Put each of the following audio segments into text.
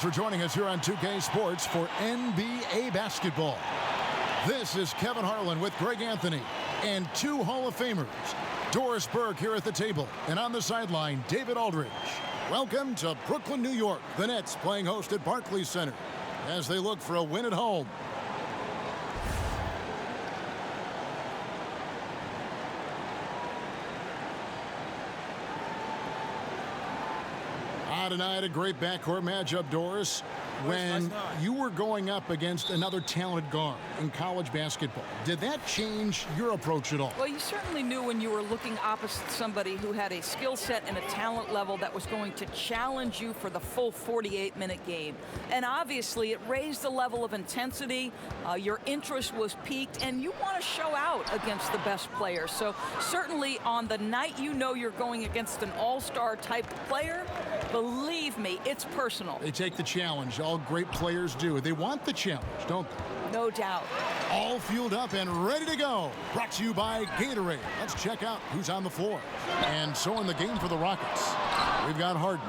For joining us here on 2K Sports for NBA basketball. This is Kevin Harlan with Greg Anthony and two Hall of Famers. Doris Burke here at the table, and on the sideline, David Aldridge. Welcome to Brooklyn, New York. The Nets playing host at Barclays Center as they look for a win at home. Tonight, a great backcourt matchup, Doris. When you were going up against another talented guard in college basketball, did that change your approach at all? Well, you certainly knew when you were looking opposite somebody who had a skill set and a talent level that was going to challenge you for the full 48-minute game. And obviously, it raised the level of intensity. Your interest was piqued, and you want to show out against the best players. So certainly on the night you know you're going against an all-star type player, believe me, it's personal. They take the challenge. All great players do. They want the challenge, don't they? No doubt. All fueled up and ready to go. Brought to you by Gatorade. Let's check out who's on the floor. And so in the game for the Rockets, we've got Harden.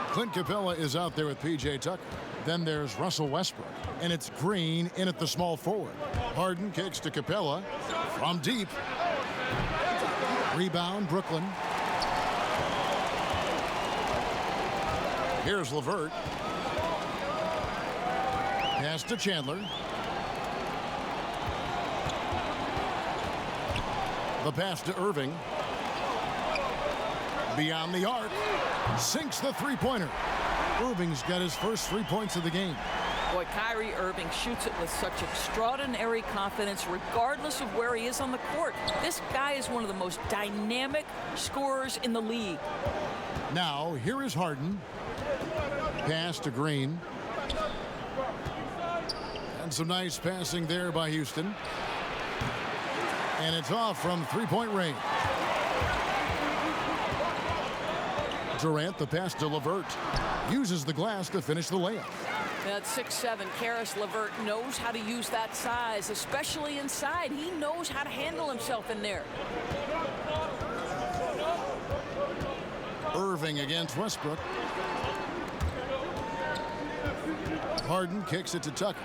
Clint Capella is out there with P.J. Tucker. Then there's Russell Westbrook. And it's Green in at the small forward. Harden kicks to Capella from deep. Rebound, Brooklyn. Here's LeVert. Pass to Chandler. The pass to Irving. Beyond the arc. Sinks the three-pointer. Irving's got his first 3 points of the game. Boy, Kyrie Irving shoots it with such extraordinary confidence regardless of where he is on the court. This guy is one of the most dynamic scorers in the league. Now, here is Harden. Pass to Green. And some nice passing there by Houston. And it's off from three-point range. Durant, the pass to LeVert. Uses the glass to finish the layup. At 6'7", Caris LeVert knows how to use that size, especially inside. He knows how to handle himself in there. Irving against Westbrook. Harden kicks it to Tucker.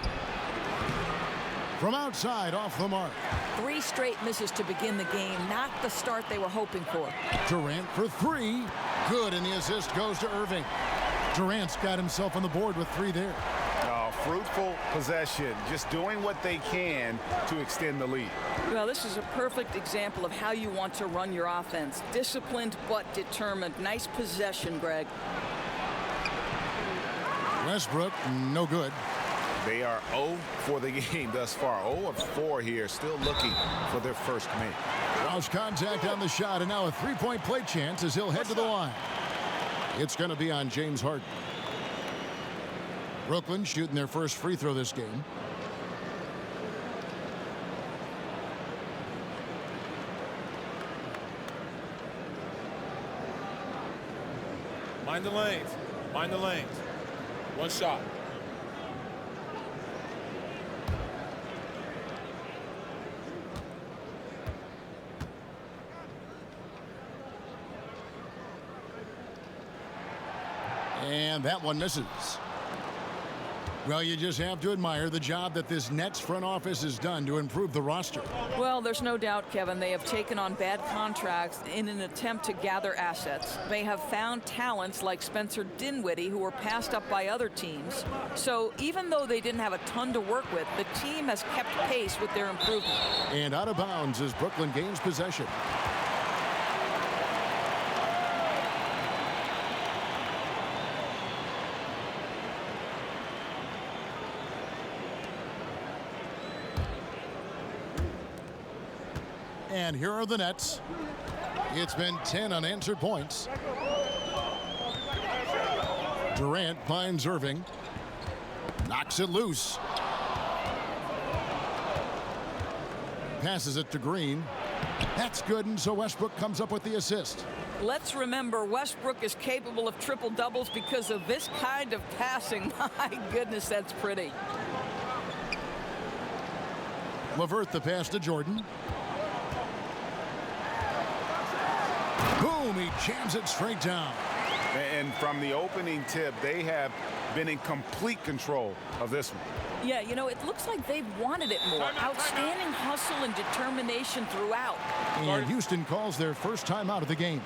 From outside, off the mark. 3 straight misses to begin the game, not the start they were hoping for. Durant for 3. Good, and the assist goes to Irving. Durant's got himself on the board with 3 there. Fruitful possession, just doing what they can to extend the lead. Well, this is a perfect example of how you want to run your offense. Disciplined but determined. Nice possession, Greg. Westbrook, no good. They are 0 for the game thus far. 0 of 4 here, still looking for their first make. Lost contact on the shot, and now a three-point play chance as he'll head to the line. It's going to be on James Harden. Brooklyn shooting their first free throw this game. Mind the lanes. Mind the lanes. One shot. And that one misses. Well, you just have to admire the job that this Nets front office has done to improve the roster. Well, there's no doubt, Kevin, they have taken on bad contracts in an attempt to gather assets. They have found talents like Spencer Dinwiddie who were passed up by other teams. So even though they didn't have a ton to work with, the team has kept pace with their improvement. And out of bounds as Brooklyn gains possession. And here are the Nets. It's been 10 unanswered points. Durant finds Irving. Knocks it loose. Passes it to Green. That's good, and so Westbrook comes up with the assist. Let's remember, Westbrook is capable of triple-doubles because of this kind of passing. My goodness, that's pretty. LeVert the pass to Jordan. Boom, he jams it straight down. And from the opening tip, they have been in complete control of this one. Yeah, you know, it looks like they've wanted it more. Outstanding hustle and determination throughout. And Houston calls their first time out of the game.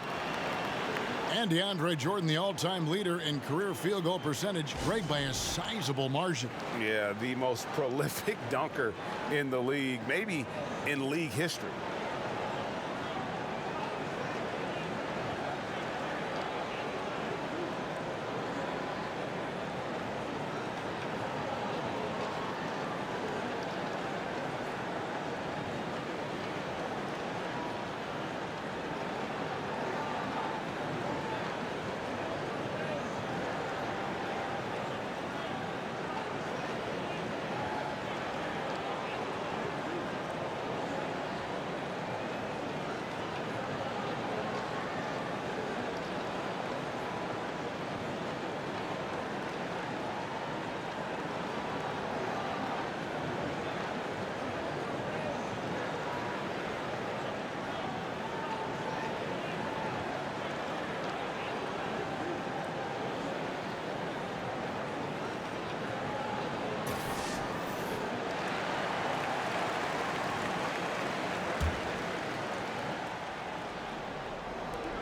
And DeAndre Jordan, the all-time leader in career field goal percentage, Greg, by a sizable margin. Yeah, the most prolific dunker in the league, maybe in league history.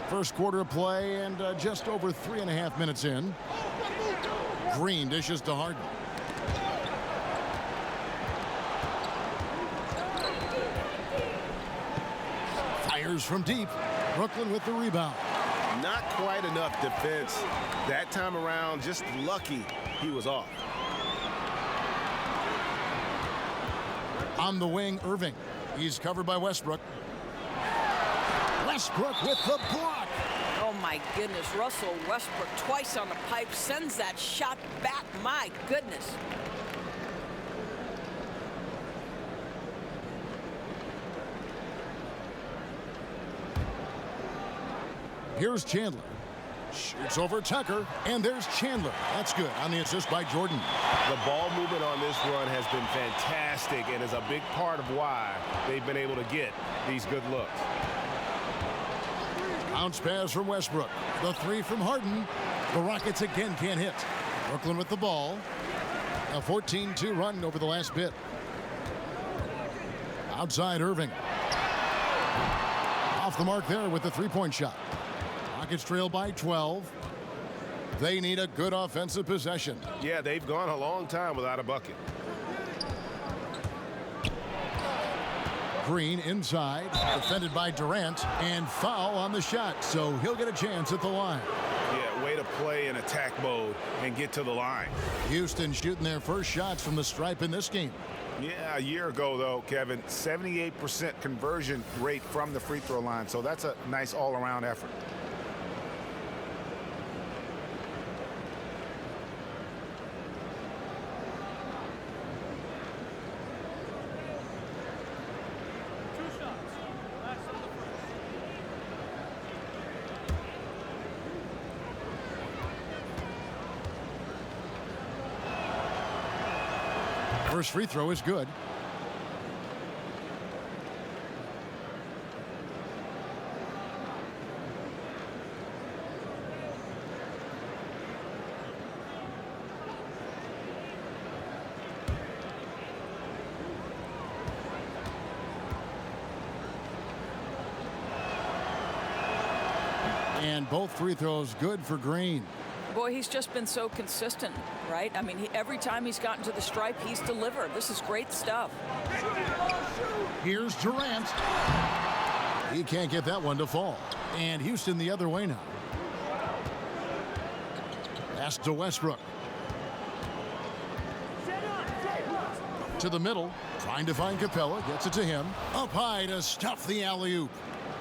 First quarter of play and just over 3.5 minutes in. Green dishes to Harden. Fires from deep. Brooklyn with the rebound. Not quite enough defense that time around. Just lucky he was off. On the wing, Irving. He's covered by Westbrook. Westbrook with the block. Oh, my goodness. Russell Westbrook twice on the pipe sends that shot back. My goodness. Here's Chandler. Shoots over Tucker, and there's Chandler. That's good on the assist by Jordan. The ball movement on this run has been fantastic and is a big part of why they've been able to get these good looks. Bounce pass from Westbrook. The three from Harden. The Rockets again can't hit. Brooklyn with the ball. A 14-2 run over the last bit. Outside Irving. Off the mark there with the three-point shot. Rockets trail by 12. They need a good offensive possession. Yeah, they've gone a long time without a bucket. Green inside, defended by Durant, and foul on the shot, so he'll get a chance at the line. Yeah, way to play in attack mode and get to the line. Houston shooting their first shots from the stripe in this game. Yeah, a year ago, though, Kevin, 78% conversion rate from the free throw line, so that's a nice all-around effort. First free throw is good. And both free throws good for Green. Boy, he's just been so consistent, right? I mean, every time he's gotten to the stripe, he's delivered. This is great stuff. Here's Durant. He can't get that one to fall. And Houston the other way now. Pass to Westbrook. To the middle, trying to find Capella. Gets it to him. Up high to stuff the alley-oop.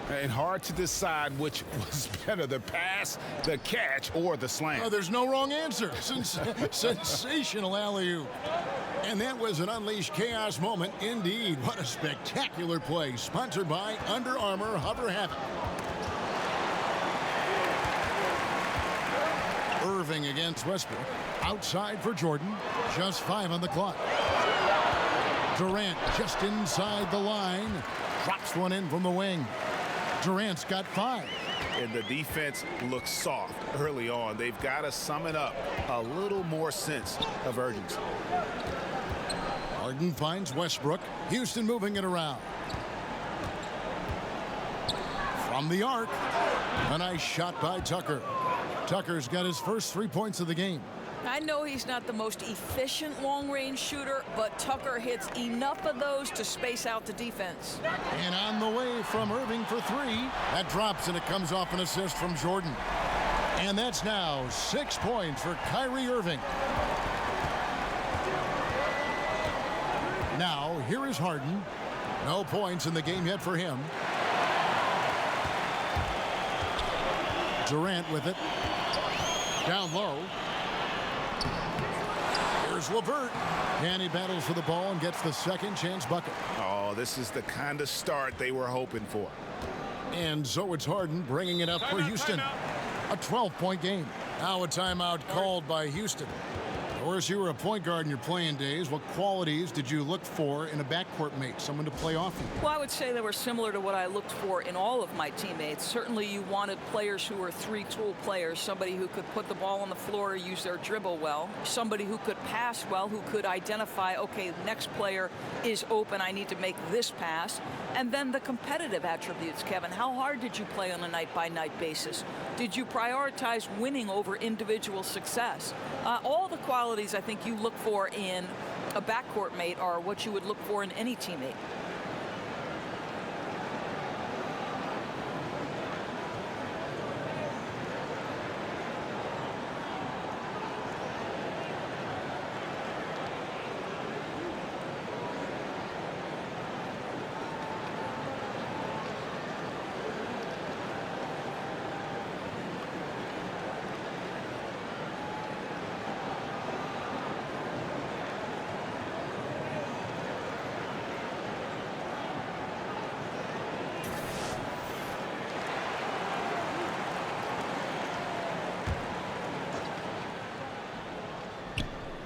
And hard to decide which was better, the pass, the catch, or the slam. Oh, there's no wrong answer. Sensational alley-oop. And that was an unleashed chaos moment indeed. What a spectacular play. Sponsored by Under Armour Hover Havoc. Irving against Westbrook. Outside for Jordan. Just 5 on the clock. Durant just inside the line. Drops one in from the wing. Durant's got 5. and the defense looks soft early on. They've got to sum it up a little more sense of urgency. Harden finds Westbrook. Houston moving it around. From the arc, a nice shot by Tucker. Tucker's got his first 3 points of the game. I know he's not the most efficient long-range shooter, but Tucker hits enough of those to space out the defense. And on the way from Irving for 3. That drops, and it comes off an assist from Jordan. And that's now 6 points for Kyrie Irving. Now, here is Harden. No points in the game yet for him. Durant with it. Down low. Here's LeVert. And he battles for the ball and gets the second chance bucket. Oh, this is the kind of start they were hoping for. And so it's Harden bringing it up for Houston. A 12-point game. Now a timeout called by Houston. Doris, you were a point guard in your playing days. What qualities did you look for in a backcourt mate, someone to play off you? Well, I would say they were similar to what I looked for in all of my teammates. Certainly you wanted players who were three-tool players, somebody who could put the ball on the floor, use their dribble well, somebody who could pass well, who could identify, okay, next player is open, I need to make this pass. And then the competitive attributes, Kevin. How hard did you play on a night-by-night basis? Did you prioritize winning over individual success? All the qualities I think you look for in a backcourt mate are what you would look for in any teammate.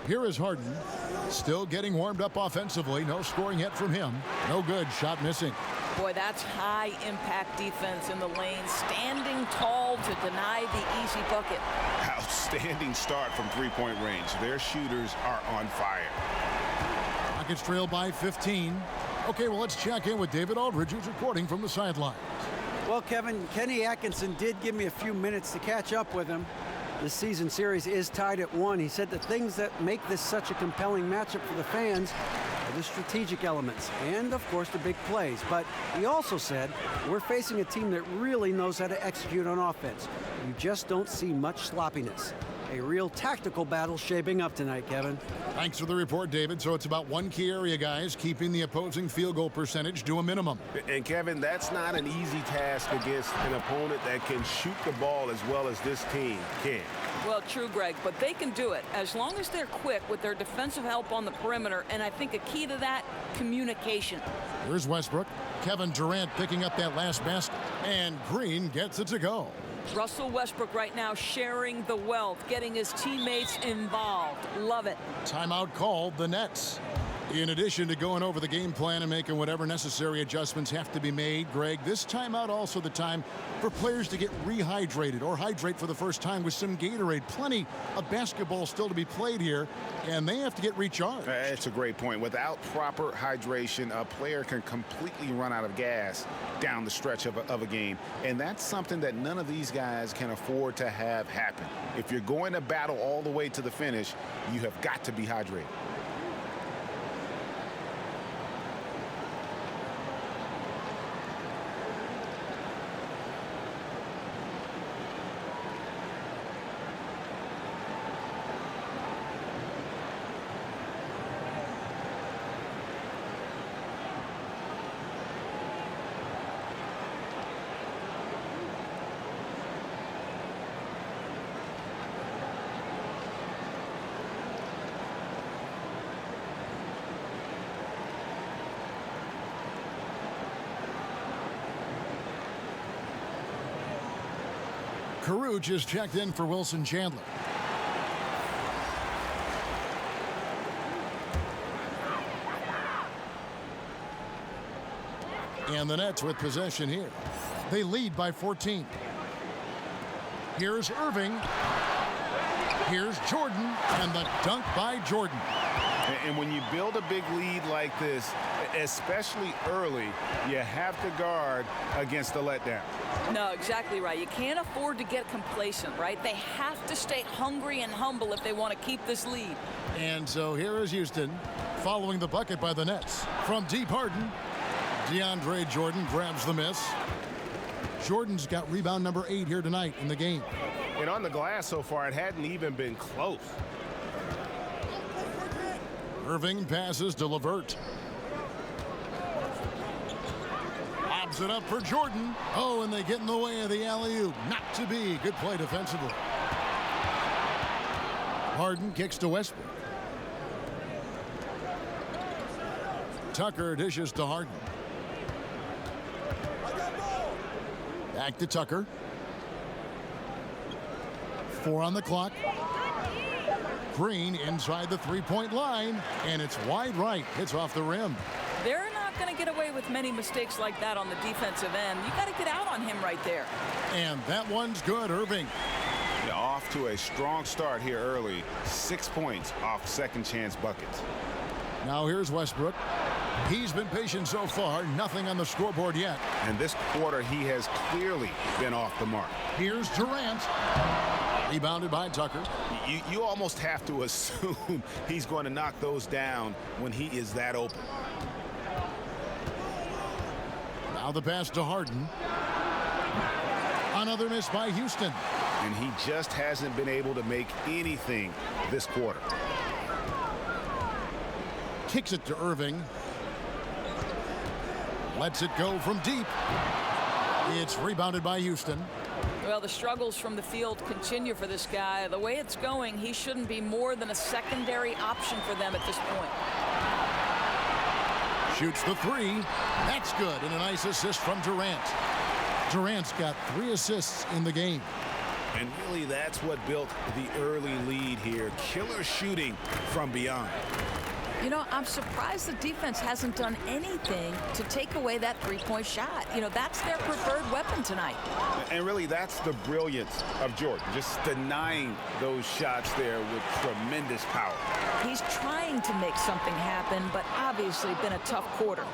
Here is Harden, still getting warmed up offensively. No scoring yet from him. No good. Shot missing. Boy, that's high-impact defense in the lane, standing tall to deny the easy bucket. Outstanding start from three-point range. Their shooters are on fire. Rockets trail by 15. Okay, well, let's check in with David Aldridge, who's reporting from the sidelines. Well, Kevin, Kenny Atkinson did give me a few minutes to catch up with him. This season series is tied at 1. He said the things that make this such a compelling matchup for the fans are the strategic elements and, of course, the big plays. But he also said we're facing a team that really knows how to execute on offense. You just don't see much sloppiness. A real tactical battle shaping up tonight, Kevin. Thanks for the report, David. So it's about one key area, guys, keeping the opposing field goal percentage to a minimum. And, Kevin, that's not an easy task against an opponent that can shoot the ball as well as this team can. Well, true, Greg, but they can do it as long as they're quick with their defensive help on the perimeter, and I think a key to that, communication. Here's Westbrook. Kevin Durant picking up that last basket, and Green gets it to go. Russell Westbrook right now sharing the wealth, getting his teammates involved. Love it. Timeout called the Nets. In addition to going over the game plan and making whatever necessary adjustments have to be made, Greg, this timeout also the time for players to get rehydrated or hydrate for the first time with some Gatorade. Plenty of basketball still to be played here, and they have to get recharged. That's a great point. Without proper hydration, a player can completely run out of gas down the stretch of a game, and that's something that none of these guys can afford to have happen. If you're going to battle all the way to the finish, you have got to be hydrated. Carew just checked in for Wilson Chandler. And the Nets with possession here. They lead by 14. Here's Irving. Here's Jordan, and the dunk by Jordan. And when you build a big lead like this, especially early, you have to guard against the letdown. No, exactly right. You can't afford to get complacent, right? They have to stay hungry and humble if they want to keep this lead. And so here is Houston following the bucket by the Nets. From deep Harden, DeAndre Jordan grabs the miss. Jordan's got rebound number 8 here tonight in the game. And on the glass so far, it hadn't even been close. Irving passes to LeVert. Lobs it up for Jordan. Oh, and they get in the way of the alley-oop. Not to be. Good play defensively. Harden kicks to Westbrook. Tucker dishes to Harden. Back to Tucker. 4 on the clock. Green inside the three-point line, and it's wide right. Hits off the rim. They're not going to get away with many mistakes like that on the defensive end. You got to get out on him right there. And that one's good. Irving. Yeah, off to a strong start here early. 6 points off second chance buckets. Now here's Westbrook. He's been patient so far. Nothing on the scoreboard yet. And this quarter, he has clearly been off the mark. Here's Durant. Rebounded by Tucker. You almost have to assume he's going to knock those down when he is that open. Now the pass to Harden. Another miss by Houston. And he just hasn't been able to make anything this quarter. Kicks it to Irving. Lets it go from deep. It's rebounded by Houston. Well, the struggles from the field continue for this guy. The way it's going, he shouldn't be more than a secondary option for them at this point. Shoots the 3. That's good. And a nice assist from Durant. Durant's got 3 assists in the game. And really, that's what built the early lead here. Killer shooting from beyond. You know, I'm surprised the defense hasn't done anything to take away that three-point shot. You know, that's their preferred weapon tonight. And really, that's the brilliance of Jordan, just denying those shots there with tremendous power. He's trying to make something happen, but obviously been a tough quarter.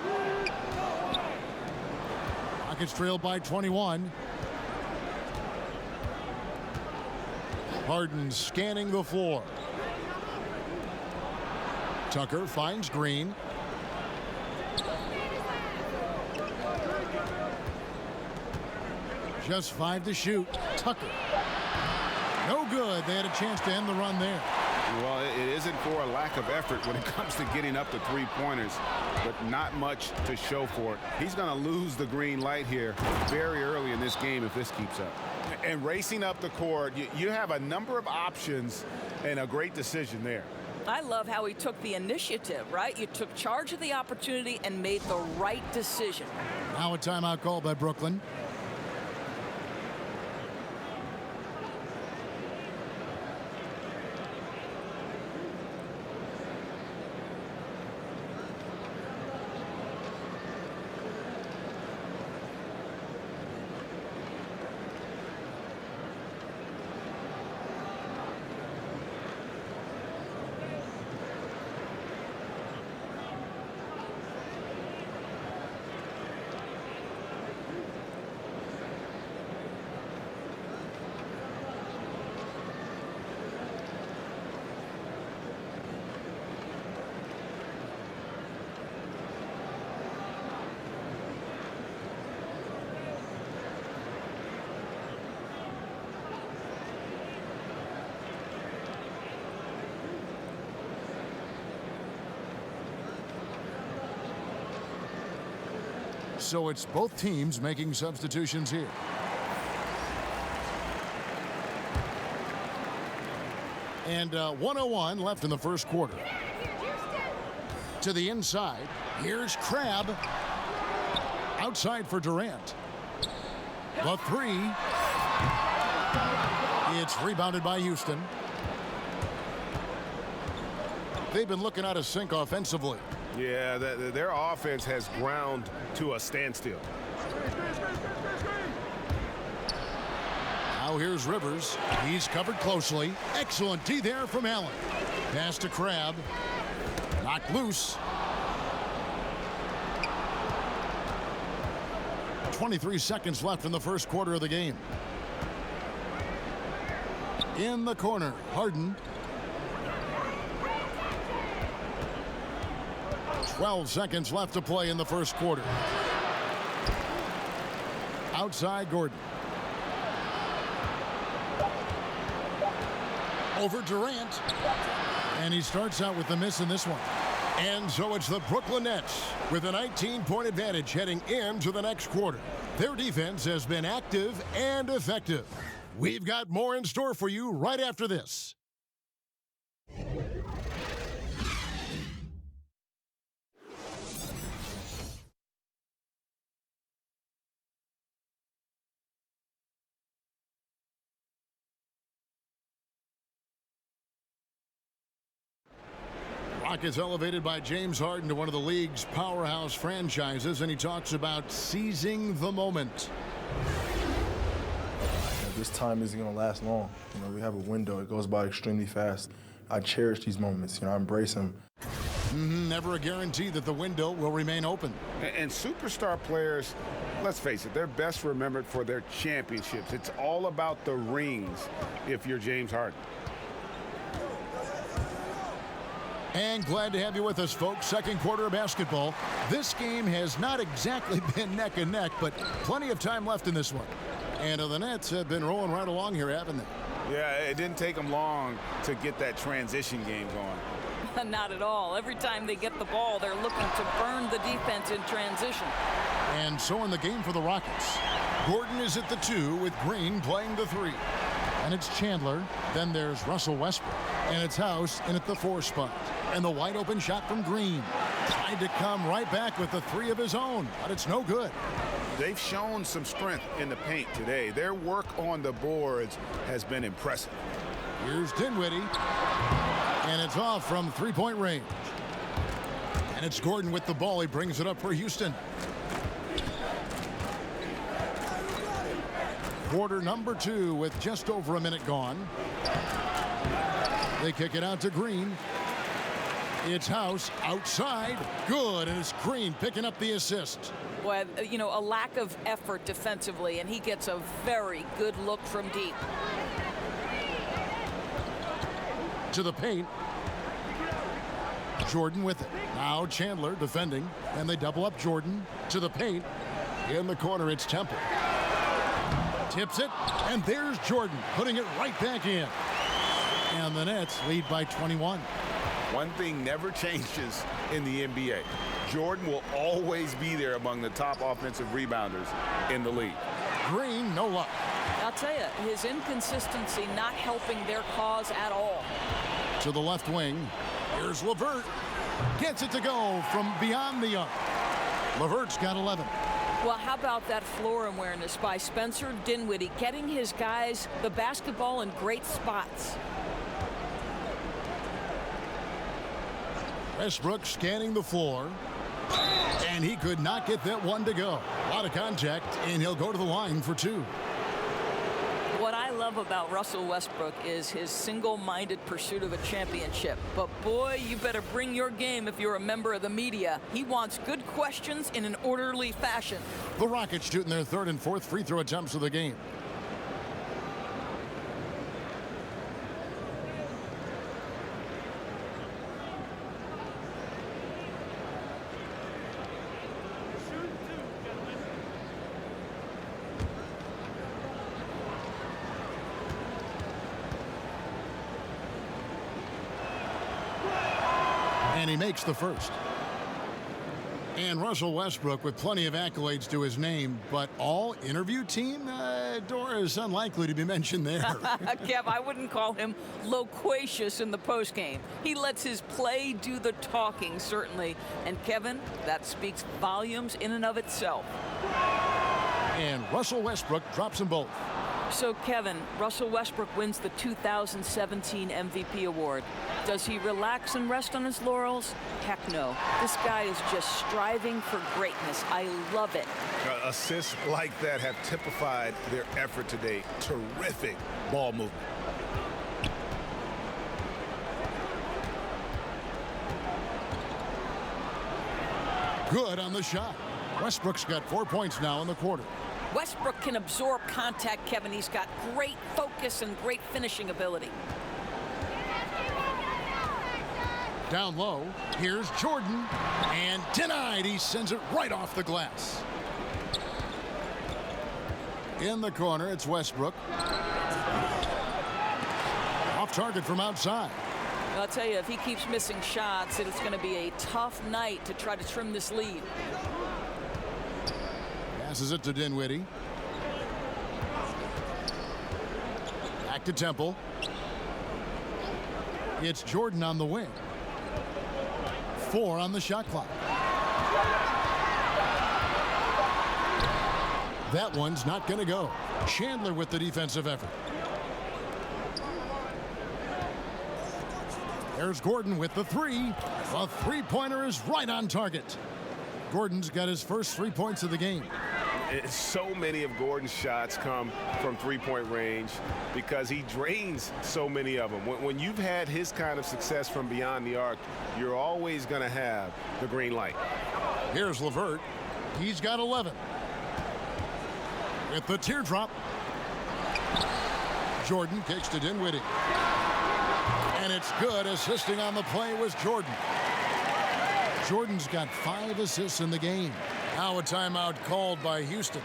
Rockets trail by 21. Harden scanning the floor. Tucker finds Green. Just 5 to shoot. Tucker. No good. They had a chance to end the run there. Well, it isn't for a lack of effort when it comes to getting up to three-pointers, but not much to show for it. He's going to lose the green light here very early in this game if this keeps up. And racing up the court, you have a number of options and a great decision there. I love how he took the initiative, right? You took charge of the opportunity and made the right decision. Now a timeout called by Brooklyn. So it's both teams making substitutions here. And 1:01 left in the first quarter. To the inside. Here's Crabbe. Outside for Durant. The 3. It's rebounded by Houston. They've been looking out of sync offensively. Yeah, their offense has ground to a standstill. Now Now here's Rivers. He's covered closely. Excellent D there from Allen. Pass to Crabbe. Knocked loose. 23 seconds left in the first quarter of the game. In the corner, Harden. 12 seconds left to play in the first quarter. Outside Gordon. Over Durant. And he starts out with the miss in this one. And so it's the Brooklyn Nets with a 19-point advantage heading into the next quarter. Their defense has been active and effective. We've got more in store for you right after this. Rockets elevated by James Harden to one of the league's powerhouse franchises, and he talks about seizing the moment. This time isn't going to last long. You know, we have a window. It goes by extremely fast. I cherish these moments. You know, I embrace them. Never a guarantee that the window will remain open. And superstar players, let's face it, they're best remembered for their championships. It's all about the rings if you're James Harden. And glad to have you with us, folks. Second quarter of basketball. This game has not exactly been neck and neck, but plenty of time left in this one. And the Nets have been rolling right along here, haven't they? Yeah, it didn't take them long to get that transition game going. Not at all. Every time they get the ball, they're looking to burn the defense in transition. And so in the game for the Rockets, Gordon is at the 2 with Green playing the 3. And it's Chandler. Then there's Russell Westbrook. And it's House in at the 4 spot. And the wide open shot from Green. Tried to come right back with the 3 of his own, but it's no good. They've shown some strength in the paint today. Their work on the boards has been impressive. Here's Dinwiddie. And it's off from 3-point range. And it's Gordon with the ball. He brings it up for Houston. Quarter number 2 with just over a minute gone. They kick it out to Green. It's House outside. Good. And it's Green picking up the assist. Well, you know, a lack of effort defensively, and he gets a very good look from deep. To the paint. Jordan with it. Now Chandler defending. And they double up Jordan to the paint. In the corner, it's Temple. Tips it. And there's Jordan putting it right back in. And the Nets lead by 21. One thing never changes in the NBA. Jordan will always be there among the top offensive rebounders in the league. Green, no luck. I'll tell you, his inconsistency not helping their cause at all. To the left wing. Here's LeVert. Gets it to go from beyond the arc. LeVert's got 11. Well, how about that floor awareness by Spencer Dinwiddie, getting his guys the basketball in great spots. Westbrook scanning the floor. And he could not get that one to go. A lot of contact, and he'll go to the line for 2. What I love about Russell Westbrook is his single-minded pursuit of a championship. But boy, you better bring your game if you're a member of the media. He wants good questions in an orderly fashion. The Rockets shooting their 3rd and 4th free throw attempts of the game. And he makes the first. And Russell Westbrook with plenty of accolades to his name, but all interview team? Dora is unlikely to be mentioned there. Kev, I wouldn't call him loquacious in the postgame. He lets his play do the talking, certainly. And Kevin, that speaks volumes in and of itself. And Russell Westbrook drops them both. So, Kevin, Russell Westbrook wins the 2017 MVP award. Does he relax and rest on his laurels? Heck no. This guy is just striving for greatness. I love it. Assists like that have typified their effort today. Terrific ball movement. Good on the shot. Westbrook's got 4 points now in the quarter. Westbrook can absorb contact, Kevin. He's got great focus and great finishing ability. Down low, here's Jordan, and denied. He sends it right off the glass. In the corner, it's Westbrook. Off target from outside. I'll tell you, if he keeps missing shots, it's going to be a tough night to try to trim this lead. Passes it to Dinwiddie. Back to Temple. It's Jordan on the wing. 4 on the shot clock. That one's not going to go. Chandler with the defensive effort. There's Gordon with the 3. A three-pointer is right on target. Gordon's got his first 3 points of the game. So many of Gordon's shots come from three-point range because he drains so many of them. When you've had his kind of success from beyond the arc, you're always going to have the green light. Here's LeVert. He's got 11. With the teardrop. Jordan kicks to Dinwiddie. And it's good. Assisting on the play was Jordan. Jordan's got 5 assists in the game. Now a timeout called by Houston.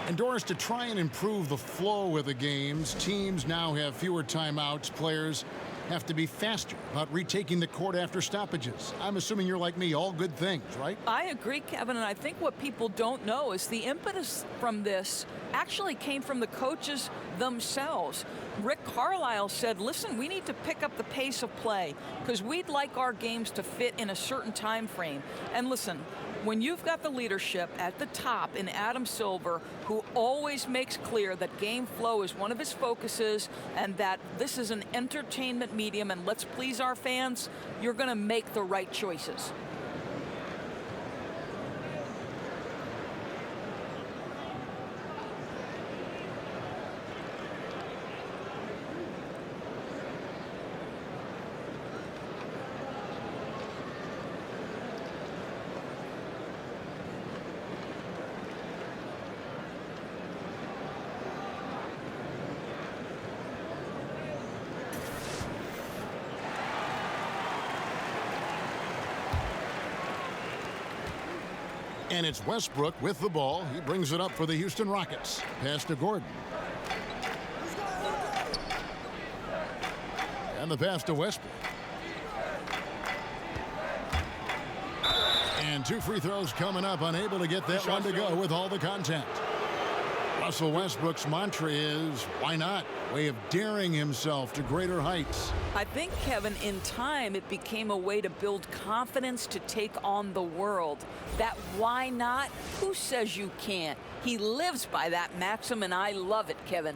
And Doris, to try and improve the flow of the games, teams now have fewer timeouts. Players have to be faster about retaking the court after stoppages. I'm assuming you're like me, all good things, right? I agree, Kevin, and I think what people don't know is the impetus from this actually came from the coaches themselves. Rick Carlisle said, listen, we need to pick up the pace of play because we'd like our games to fit in a certain time frame. And listen, when you've got the leadership at the top in Adam Silver, who always makes clear that game flow is one of his focuses and that this is an entertainment medium and let's please our fans, you're going to make the right choices. And it's Westbrook with the ball. He brings it up for the Houston Rockets. Pass to Gordon. And the pass to Westbrook. And 2 free throws coming up. Unable to get that one to go with all the contact. Russell Westbrook's mantra is, why not? Way of daring himself to greater heights. I think, Kevin, in time, it became a way to build confidence to take on the world. That why not? Who says you can't? He lives by that maxim, and I love it, Kevin.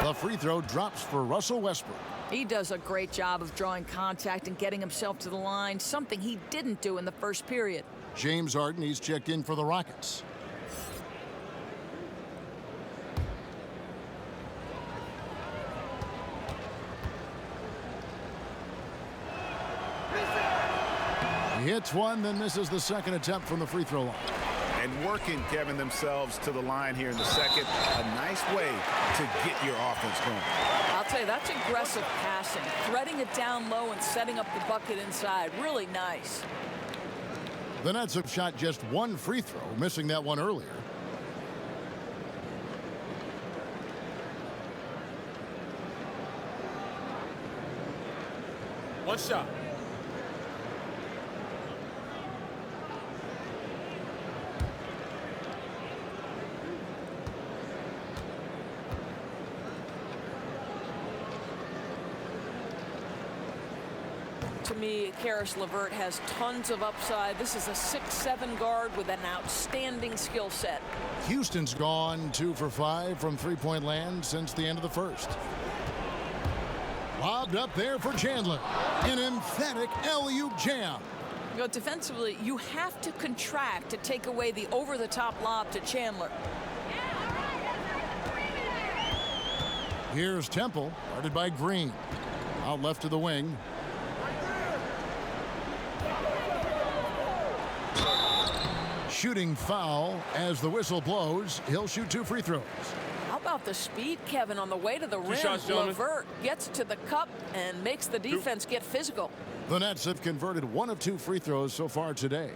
The free throw drops for Russell Westbrook. He does a great job of drawing contact and getting himself to the line, something he didn't do in the first period. James Harden, he's checked in for the Rockets. He hits one, then misses the second attempt from the free throw line. And working, Kevin, themselves to the line here in the second. A nice way to get your offense going. I'll tell you, that's aggressive passing. Threading it down low and setting up the bucket inside. Really nice. The Nets have shot just 1 free throw, missing that one earlier. One shot. To me, Karis LeVert has tons of upside. This is a 6'7" guard with an outstanding skill set. Houston's gone 2 for 5 from three-point land since the end of the first. Lobbed up there for Chandler. An emphatic alley-oop jam. You know, defensively, you have to contract to take away the over-the-top lob to Chandler. Here's Temple, guarded by Green. Out left to the wing. Shooting foul as the whistle blows. He'll shoot 2 free throws. How about the speed, Kevin, on the way to the rim? shots, gentlemen. LeVert gets to the cup and makes the defense get physical. The Nets have converted 1 of 2 free throws so far today.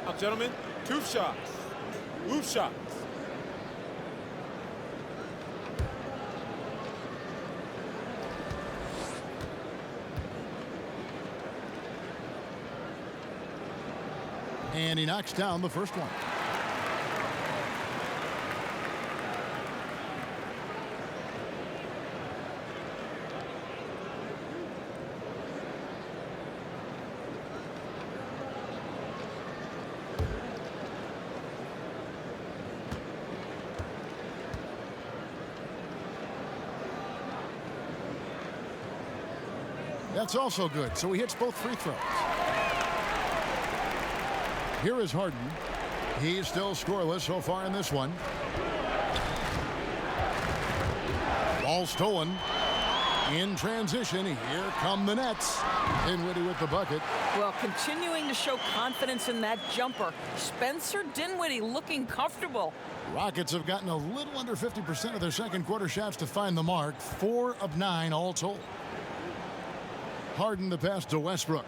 Now, gentlemen, 2 shots. Loop shots. And he knocks down the first one. That's also good, so he hits both free throws. Here is Harden. He's still scoreless so far in this one. Ball stolen. In transition, here come the Nets. Dinwiddie with the bucket. Well, continuing to show confidence in that jumper. Spencer Dinwiddie looking comfortable. Rockets have gotten a little under 50% of their second quarter shots to find the mark. 4 of 9 all told. Harden the pass to Westbrook.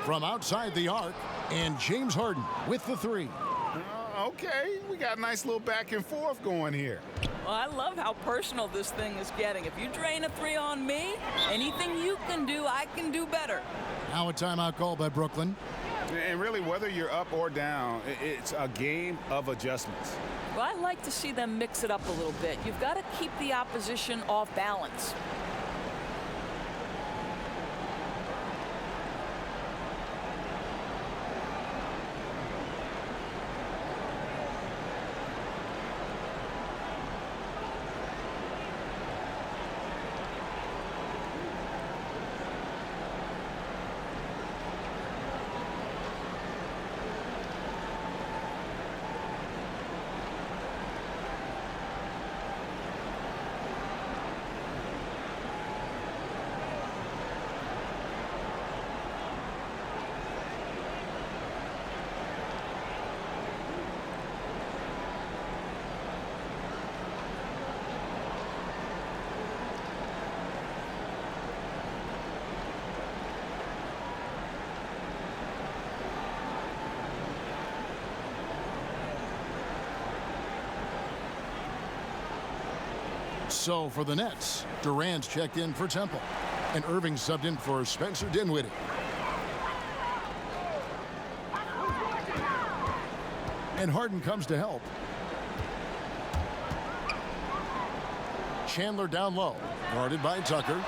From outside the arc, and James Harden with the 3. Okay, we got a nice little back and forth going here. Well, I love how personal this thing is getting. If you drain a 3 on me, anything you can do, I can do better. Now a timeout call by Brooklyn. And really, whether you're up or down, it's a game of adjustments. Well, I like to see them mix it up a little bit. You've got to keep the opposition off balance. So for the Nets, Durant's checked in for Temple, and Irving subbed in for Spencer Dinwiddie. And Harden comes to help. Chandler down low, guarded by Tucker.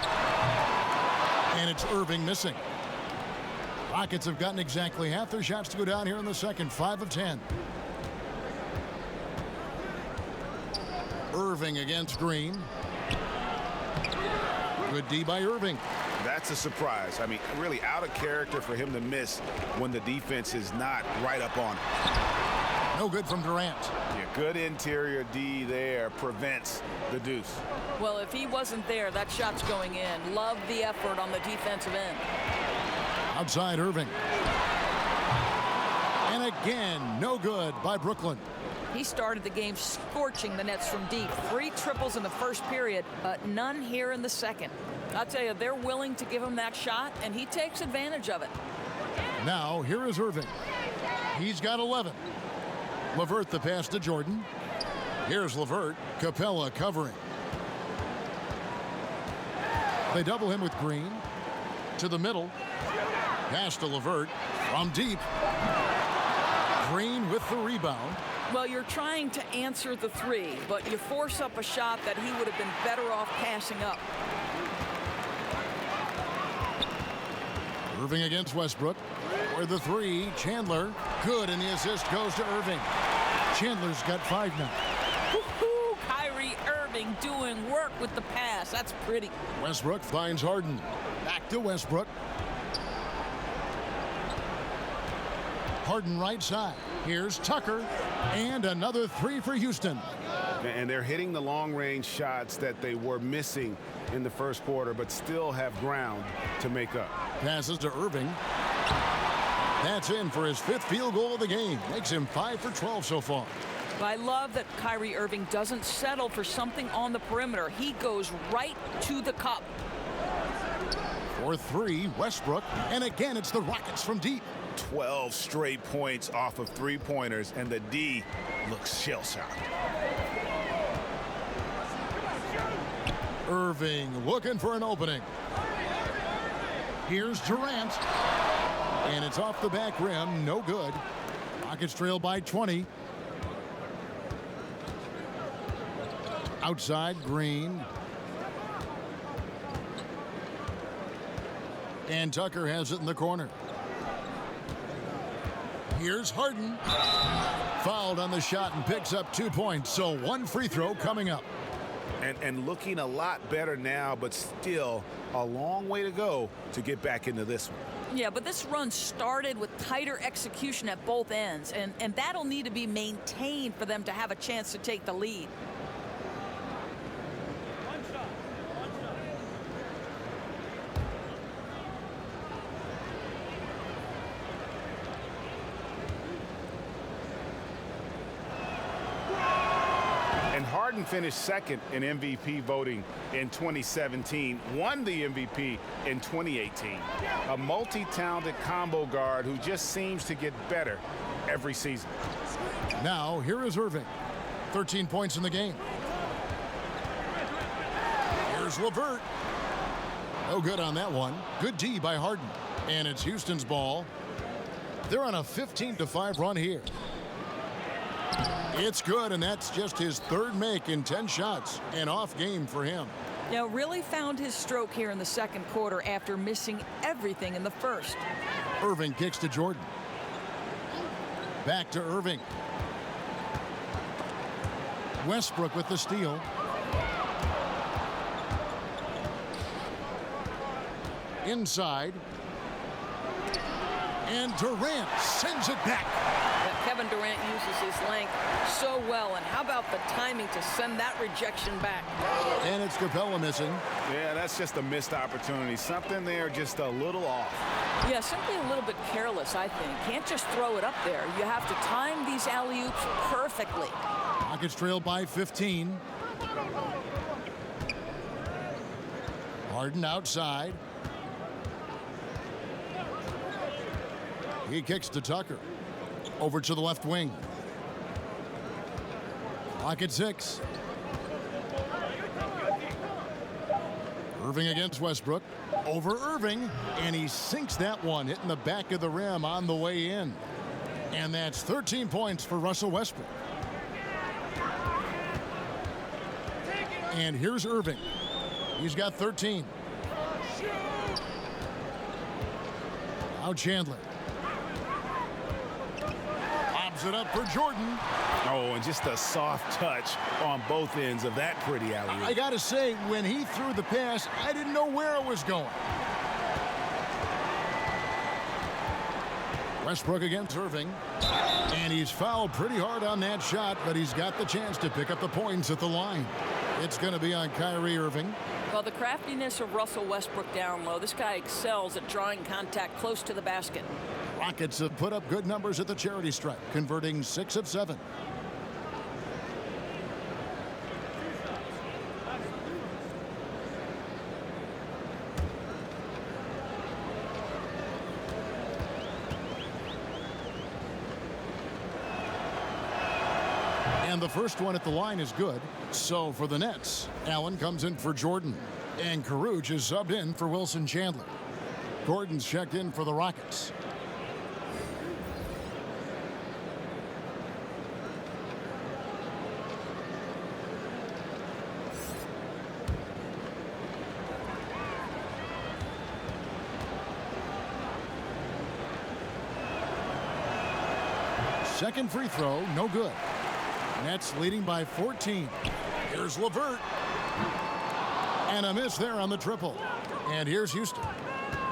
And it's Irving missing. Rockets have gotten exactly half their shots to go down here in the second, 5 of 10. Irving against Green. Good D by Irving. That's a surprise. I mean, really out of character for him to miss when the defense is not right up on him. No good from Durant. Yeah, good interior D there prevents the deuce. Well, if he wasn't there, that shot's going in. Love the effort on the defensive end. Outside Irving. And again, no good by Brooklyn. He started the game scorching the Nets from deep. 3 triples in the first period, but none here in the second. I'll tell you, they're willing to give him that shot, and he takes advantage of it. Now, here is Irving. He's got 11. LeVert the pass to Jordan. Here's LeVert. Capella covering. They double him with Green. To the middle. Pass to LeVert. From deep. Green with with the rebound. Well, you're trying to answer the three, but you force up a shot that he would have been better off passing up. Irving against Westbrook. For the three, Chandler. Good, and the assist goes to Irving. Chandler's got 5 now. Woo-hoo! Kyrie Irving doing work with the pass. That's pretty. Westbrook finds Harden. Back to Westbrook. Harden right side. Here's Tucker. And another 3 for Houston. And they're hitting the long-range shots that they were missing in the first quarter, but still have ground to make up. Passes to Irving. That's in for his 5th field goal of the game. Makes him 5 for 12 so far. I love that Kyrie Irving doesn't settle for something on the perimeter. He goes right to the cup. For 3, Westbrook. And again, it's the Rockets from deep. 12 straight points off of 3-pointers, and the D looks shell-shocked. Irving looking for an opening. Here's Durant. And it's off the back rim. No good. Rockets trail by 20. Outside, Green. And Tucker has it in the corner. Here's Harden. Fouled on the shot and picks up 2 points. So 1 free throw coming up. And looking a lot better now, but still a long way to go to get back into this one. Yeah, but this run started with tighter execution at both ends, and that'll need to be maintained for them to have a chance to take the lead. Harden finished second in MVP voting in 2017, won the MVP in 2018. A multi-talented combo guard who just seems to get better every season. Now, here is Irving. 13 points in the game. Here's LeVert. No good on that one. Good D by Harden. And it's Houston's ball. They're on a 15-5 run here. It's good, and that's just his 3rd make in 10 shots. An off game for him. Now, really found his stroke here in the second quarter after missing everything in the first. Irving kicks to Jordan. Back to Irving. Westbrook with the steal. Inside. And Durant sends it back. Kevin Durant uses his length so well, and how about the timing to send that rejection back? And it's Capella missing. Yeah, that's just a missed opportunity. Something there just a little off. Yeah, simply a little bit careless, I think. Can't just throw it up there. You have to time these alley-oops perfectly. Rockets trail by 15. Harden outside. He kicks to Tucker. Over to the left wing. Clock at 6. Irving against Westbrook. Over Irving. And he sinks that one, hitting the back of the rim on the way in. And that's 13 points for Russell Westbrook. And here's Irving. He's got 13. Now Chandler. It up for Jordan. Oh, and just a soft touch on both ends of that pretty alley-oop. I gotta say, when he threw the pass, I didn't know where it was going. Westbrook against Irving. And he's fouled pretty hard on that shot, but he's got the chance to pick up the points at the line. It's going to be on Kyrie Irving. Well, the craftiness of Russell Westbrook down low. This guy excels at drawing contact close to the basket. Rockets have put up good numbers at the charity stripe, converting 6 of 7. And the first one at the line is good. So for the Nets, Allen comes in for Jordan. And Caruge is subbed in for Wilson Chandler. Gordon's checked in for the Rockets. second free throw, no good. Nets leading by 14. Here's LeVert. And a miss there on the triple. And here's Houston.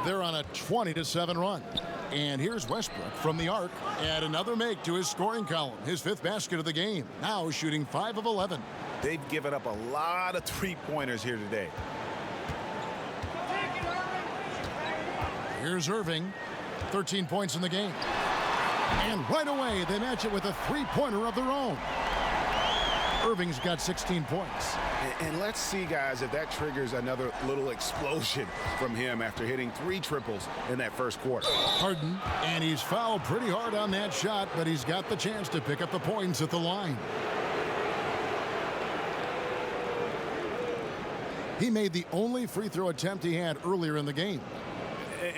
They're on a 20-7 run. And here's Westbrook from the arc. Add another make to his scoring column. His 5th basket of the game. Now shooting 5 of 11. They've given up a lot of three-pointers here today. Here's Irving. 13 points in the game. And right away, they match it with a three-pointer of their own. Irving's got 16 points. And let's see, guys, if that triggers another little explosion from him after hitting 3 triples in that first quarter. Harden, and he's fouled pretty hard on that shot, but he's got the chance to pick up the points at the line. He made the only free throw attempt he had earlier in the game.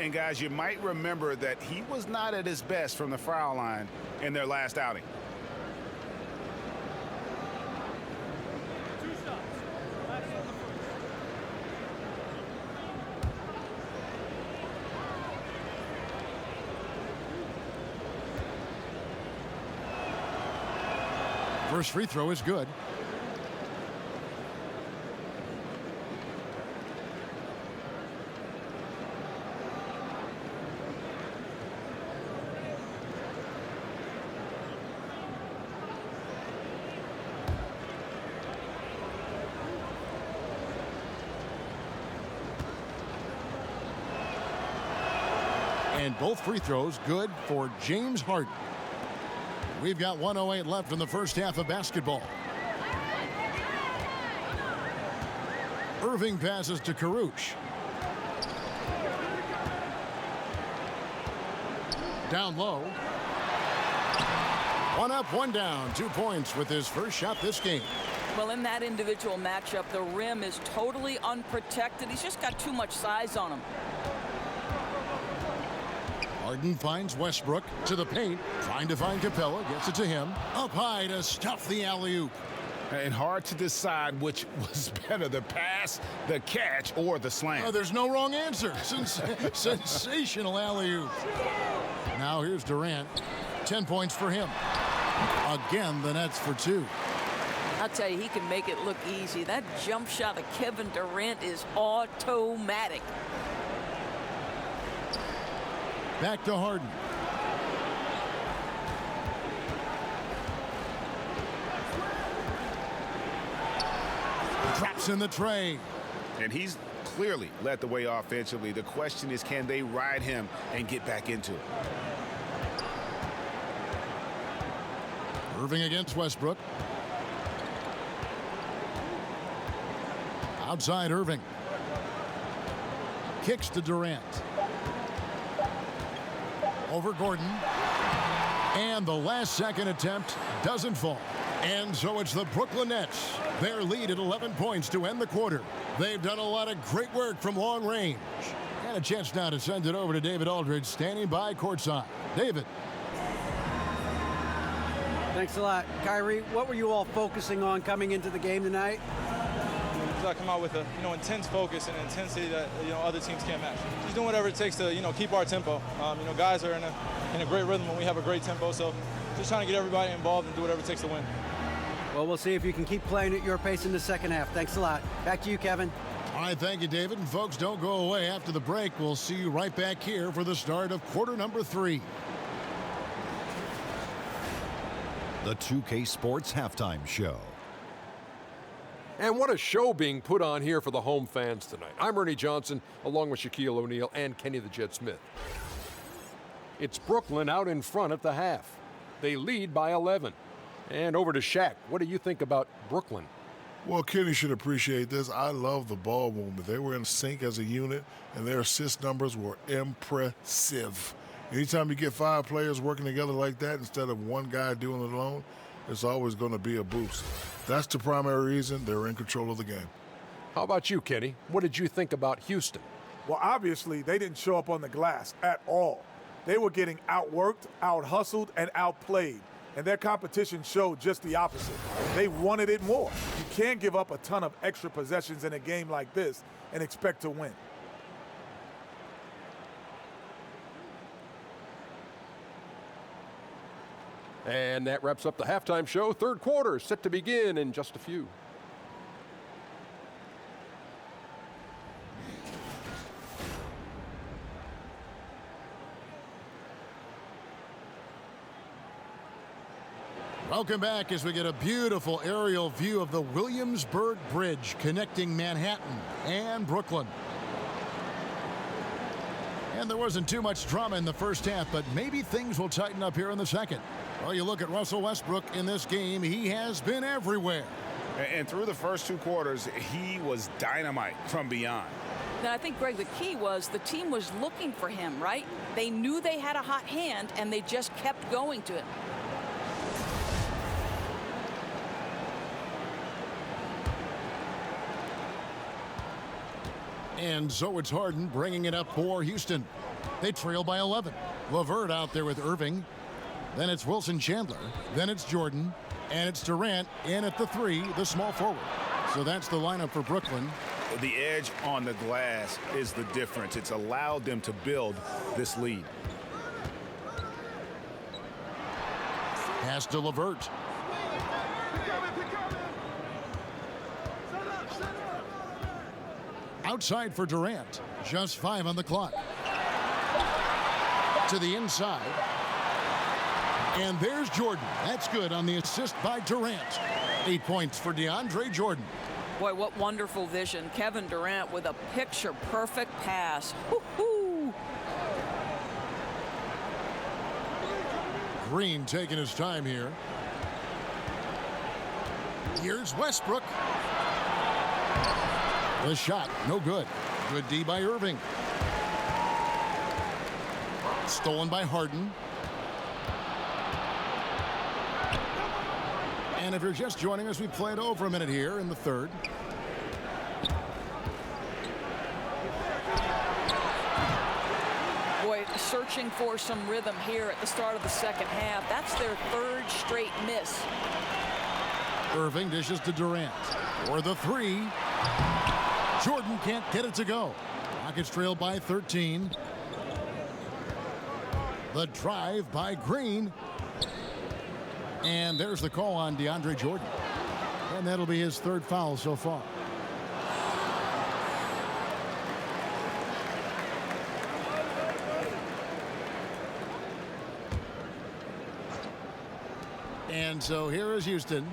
And guys, you might remember that he was not at his best from the foul line in their last outing. First free throw is good. And both free throws good for James Harden. We've got 1:08 left in the first half of basketball. Irving passes to Karuch. Down low. One up, one down. 2 points with his first shot this game. Well, in that individual matchup, the rim is totally unprotected. He's just got too much size on him. Harden finds Westbrook to the paint, trying to find Capella, gets it to him. Up high to stuff the alley-oop. And hard to decide which was better, the pass, the catch, or the slam. There's no wrong answer. Sensational alley-oop. Now here's Durant. 10 points for him. Again, the Nets for 2. I'll tell you, he can make it look easy. That jump shot of Kevin Durant is automatic. Back to Harden. Drops in the tray. And he's clearly led the way offensively. The question is, can they ride him and get back into it? Irving against Westbrook. Outside Irving. Kicks to Durant. Over Gordon. And the last second attempt doesn't fall. And so it's the Brooklyn Nets. Their lead at 11 points to end the quarter. They've done a lot of great work from long range. And a chance now to send it over to David Aldridge, standing by courtside. David. Thanks a lot. Kyrie, what were you all focusing on coming into the game tonight? I come out with a intense focus and intensity that other teams can't match. Just doing whatever it takes to keep our tempo. Guys are in a great rhythm when we have a great tempo. So just trying to get everybody involved and do whatever it takes to win. Well, we'll see if you can keep playing at your pace in the second half. Thanks a lot. Back to you, Kevin. All right, thank you, David. And folks, don't go away. After the break, we'll see you right back here for the start of quarter number 3. The 2K Sports Halftime Show. And what a show being put on here for the home fans tonight. I'm Ernie Johnson, along with Shaquille O'Neal and Kenny the Jet Smith. It's Brooklyn out in front at the half. They lead by 11. And over to Shaq. What do you think about Brooklyn? Well, Kenny should appreciate this. I love the ball movement. They were in sync as a unit, and their assist numbers were impressive. Anytime you get 5 players working together like that instead of one guy doing it alone, it's always going to be a boost. That's the primary reason they're in control of the game. How about you, Kenny? What did you think about Houston? Well, obviously, they didn't show up on the glass at all. They were getting outworked, out-hustled, and outplayed. And their competition showed just the opposite. They wanted it more. You can't give up a ton of extra possessions in a game like this and expect to win. And that wraps up the halftime show. Third quarter set to begin in just a few. Welcome back as we get a beautiful aerial view of the Williamsburg Bridge connecting Manhattan and Brooklyn. And there wasn't too much drama in the first half, but maybe things will tighten up here in the second. Well, you look at Russell Westbrook in this game, he has been everywhere. And through the first 2 quarters, he was dynamite from beyond. Now, I think, Greg, the key was the team was looking for him, right? They knew they had a hot hand, and they just kept going to him. And so it's Harden bringing it up for Houston. They trail by 11. LeVert out there with Irving. Then it's Wilson Chandler. Then it's Jordan. And it's Durant in at the 3, the small forward. So that's the lineup for Brooklyn. The edge on the glass is the difference. It's allowed them to build this lead. Pass to LeVert. Outside for Durant. Just 5 on the clock. To the inside. And there's Jordan. That's good on the assist by Durant. 8 points for DeAndre Jordan. Boy, what wonderful vision. Kevin Durant with a picture-perfect pass. Woo-hoo. Green taking his time here. Here's Westbrook. The shot, no good. Good D by Irving. Stolen by Harden. And if you're just joining us, we played over a minute here in the third. Boy, searching for some rhythm here at the start of the second half. That's their 3rd straight miss. Irving dishes to Durant. For the 3. Jordan can't get it to go. Rockets trail by 13. The drive by Green. And there's the call on DeAndre Jordan. And that'll be his 3rd foul so far. And so here is Houston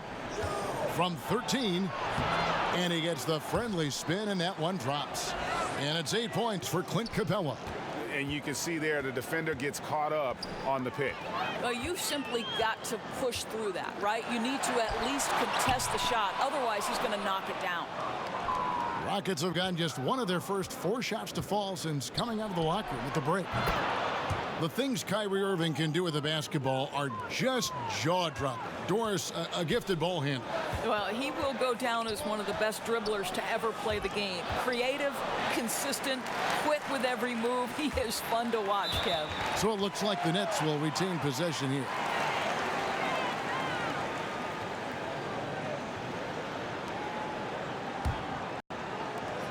from 13. And he gets the friendly spin, and that one drops. And it's 8 points for Clint Capella. And you can see there the defender gets caught up on the pick. Well, you simply got to push through that, right? You need to at least contest the shot. Otherwise, he's going to knock it down. Rockets have gotten just 1 of their first 4 shots to fall since coming out of the locker room at the break. The things Kyrie Irving can do with the basketball are just jaw-dropping. Doris, a gifted ball handler. Well, he will go down as one of the best dribblers to ever play the game. Creative, consistent, quick with every move. He is fun to watch, Kev. So it looks like the Nets will retain possession here.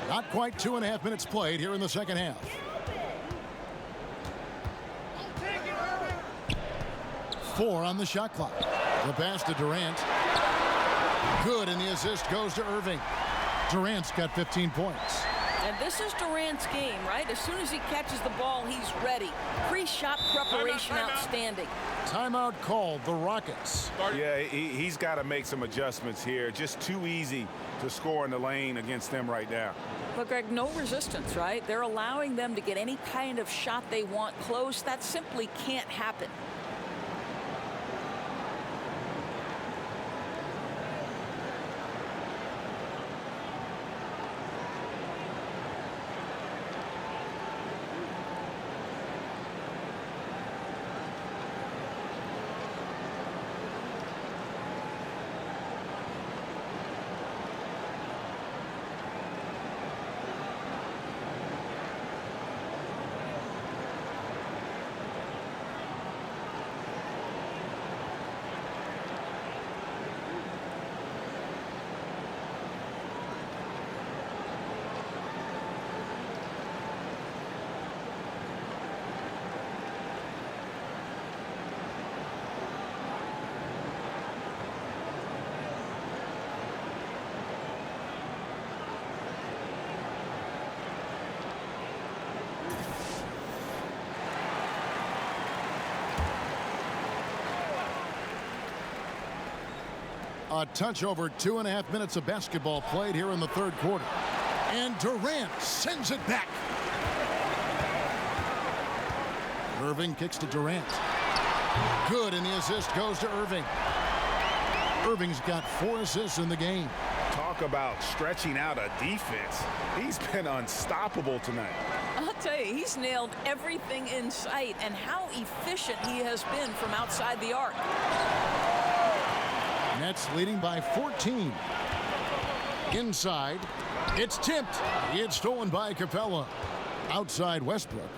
Not quite 2.5 minutes played here in the second half. Four on the shot clock. The pass to Durant. Good, and the assist goes to Irving. Durant's got 15 points. And this is Durant's game, right? As soon as he catches the ball, he's ready. Pre-shot preparation outstanding. Timeout called, the Rockets. Yeah, he's got to make some adjustments here. Just too easy to score in the lane against them right now. But, Greg, no resistance, right? They're allowing them to get any kind of shot they want close. That simply can't happen. A touch over 2.5 minutes of basketball played here in the third quarter. And Durant sends it back. Irving kicks to Durant. Good, and the assist goes to Irving. Irving's got 4 assists in the game. Talk about stretching out a defense. He's been unstoppable tonight. I'll tell you, he's nailed everything in sight, and how efficient he has been from outside the arc. Nets leading by 14. Inside, it's tipped. It's stolen by Capella. Outside Westbrook.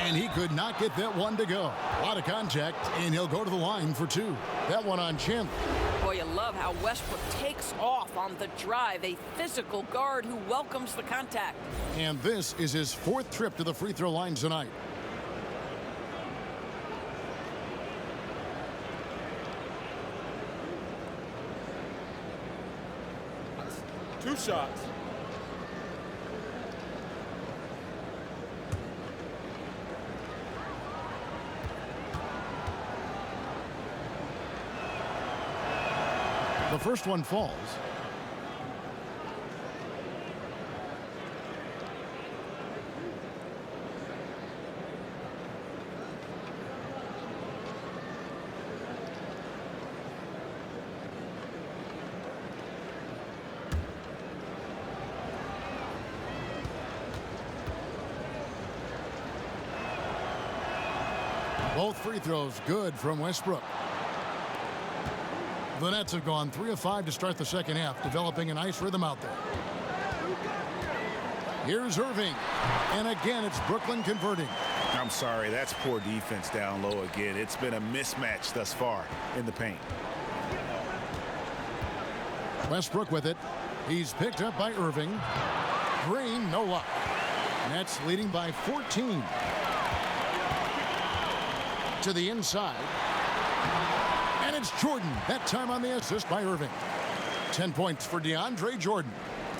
And he could not get that one to go. A lot of contact, and he'll go to the line for 2. That one on Chin. Boy, you love how Westbrook takes off on the drive. A physical guard who welcomes the contact. And this is his 4th trip to the free throw line tonight. Two shots. The first one falls. Both free throws good from Westbrook. The Nets have gone 3 of 5 to start the second half, developing a nice rhythm out there. Here's Irving. And again, it's Brooklyn converting. I'm sorry, that's poor defense down low again. It's been a mismatch thus far in the paint. Westbrook with it. He's picked up by Irving. Green, no luck. Nets leading by 14. To the inside. And it's Jordan, that time on the assist by Irving. 10 points for DeAndre Jordan.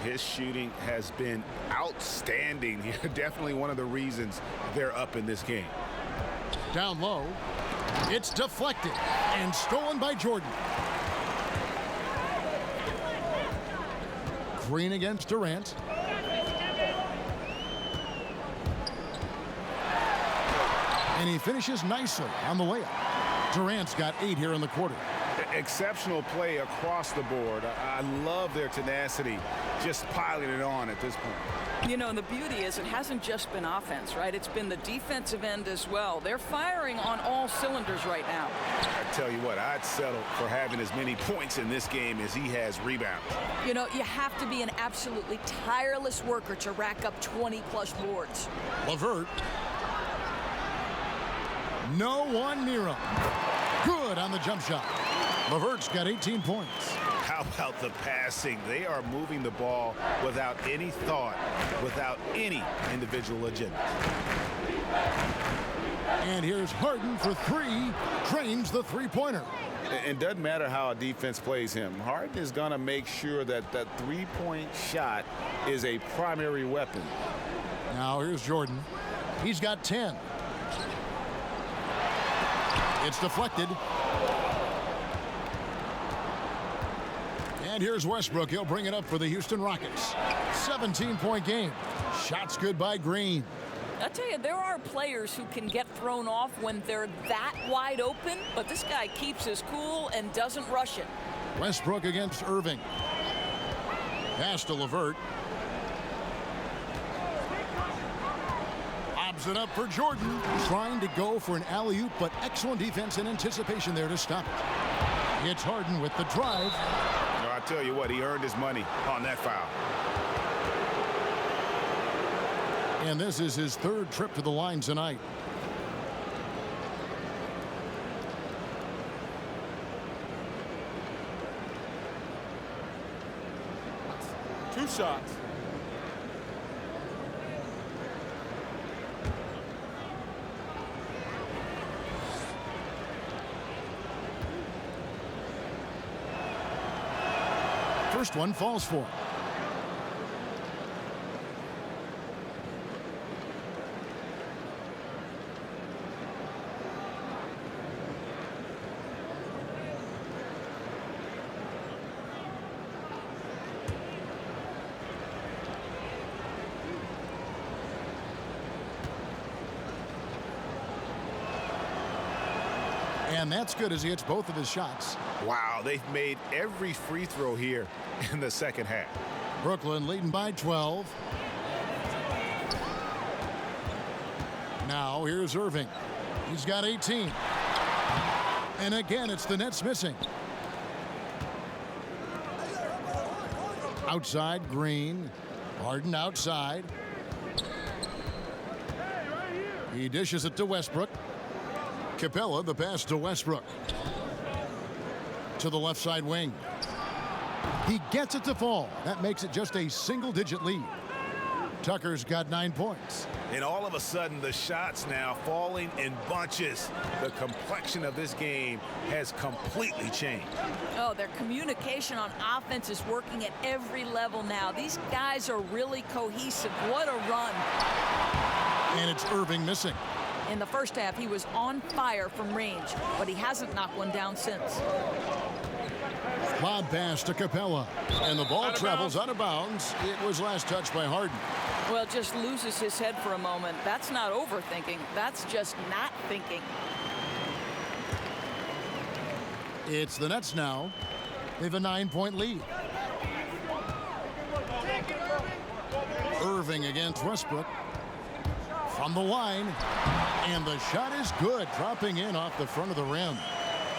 His shooting has been outstanding here. Definitely one of the reasons they're up in this game. Down low. It's deflected and stolen by Jordan. Green against Durant. And he finishes nicely on the layup. Durant's got 8 here in the quarter. Exceptional play across the board. I love their tenacity, just piling it on at this point. You know, the beauty is it hasn't just been offense, right? It's been the defensive end as well. They're firing on all cylinders right now. I tell you what, I'd settle for having as many points in this game as he has rebounds. You know, you have to be an absolutely tireless worker to rack up 20-plus boards. LeVert. No one near him. Good on the jump shot. LeVert's got 18 points. How about the passing? They are moving the ball without any thought, without any individual agenda. And here's Harden for 3. Drains the three-pointer. It doesn't matter how a defense plays him. Harden is going to make sure that that three-point shot is a primary weapon. Now here's Jordan. He's got 10. It's deflected. And here's Westbrook. He'll bring it up for the Houston Rockets. 17-point game. Shots good by Green. I tell you, there are players who can get thrown off when they're that wide open, but this guy keeps his cool and doesn't rush it. Westbrook against Irving. Pass to LeVert. Lobs it up for Jordan. Trying to go for an alley-oop, but excellent defense and anticipation there to stop it. It's Harden with the drive. No, I tell you what, he earned his money on that foul. And this is his 3rd trip to the line tonight. Two shots. First one falls for him. And that's good as he hits both of his shots. Wow, they've made every free throw here in the second half. Brooklyn leading by 12. Now here's Irving. He's got 18. And again, it's the Nets missing. Outside, Green. Harden outside. He dishes it to Westbrook. Capella, the pass to Westbrook. To the left side wing. He gets it to fall. That makes it just a single-digit lead. Tucker's got 9 points. And all of a sudden, the shots now falling in bunches. The complexion of this game has completely changed. Oh, their communication on offense is working at every level now. These guys are really cohesive. What a run. And it's Irving missing. In the first half, he was on fire from range, but he hasn't knocked one down since. Lob pass to Capella. And the ball travels out of bounds. It was last touched by Harden. Well, just loses his head for a moment. That's not overthinking. That's just not thinking. It's the Nets now. They have a 9-point lead. Irving against Westbrook. From the line. And the shot is good. Dropping in off the front of the rim.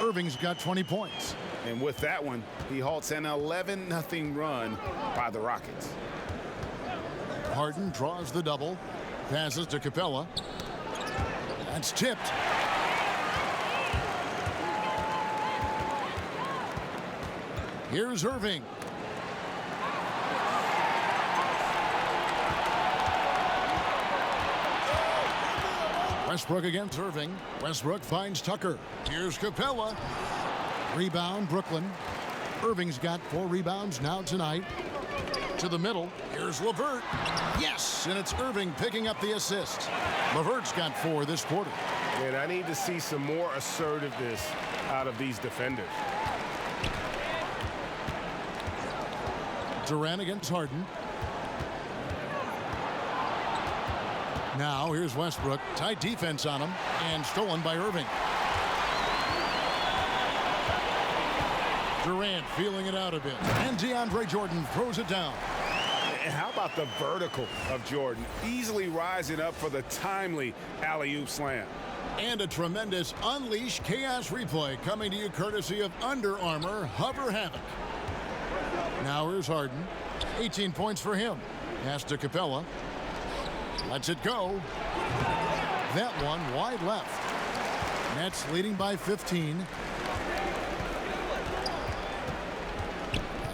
Irving's got 20 points. And with that one, he halts an 11-0 run by the Rockets. Harden draws the double. Passes to Capella. That's tipped. Here's Irving. Westbrook against Irving. Westbrook finds Tucker. Here's Capella. Rebound, Brooklyn. Irving's got 4 rebounds now tonight. To the middle. Here's LeVert. Yes, and it's Irving picking up the assist. LeVert's got 4 this quarter. And I need to see some more assertiveness out of these defenders. Durant against Harden. Now here's Westbrook. Tight defense on him and stolen by Irving. Durant feeling it out a bit. And DeAndre Jordan throws it down. And how about the vertical of Jordan? Easily rising up for the timely alley-oop slam. And a tremendous Unleash Chaos replay coming to you courtesy of Under Armour Hover Havoc. Now here's Harden. 18 points for him. Pass to Capella. Lets it go. That one wide left. Nets leading by 15.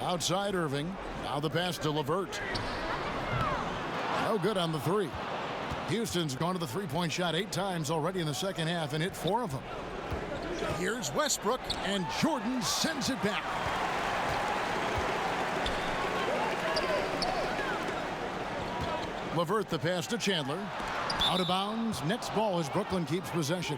Outside Irving. Now the pass to LeVert. No good on the 3. Houston's gone to the three-point shot 8 times already in the second half and hit 4 of them. Here's Westbrook, and Jordan sends it back. LeVert the pass to Chandler. Out of bounds. Nets ball as Brooklyn keeps possession.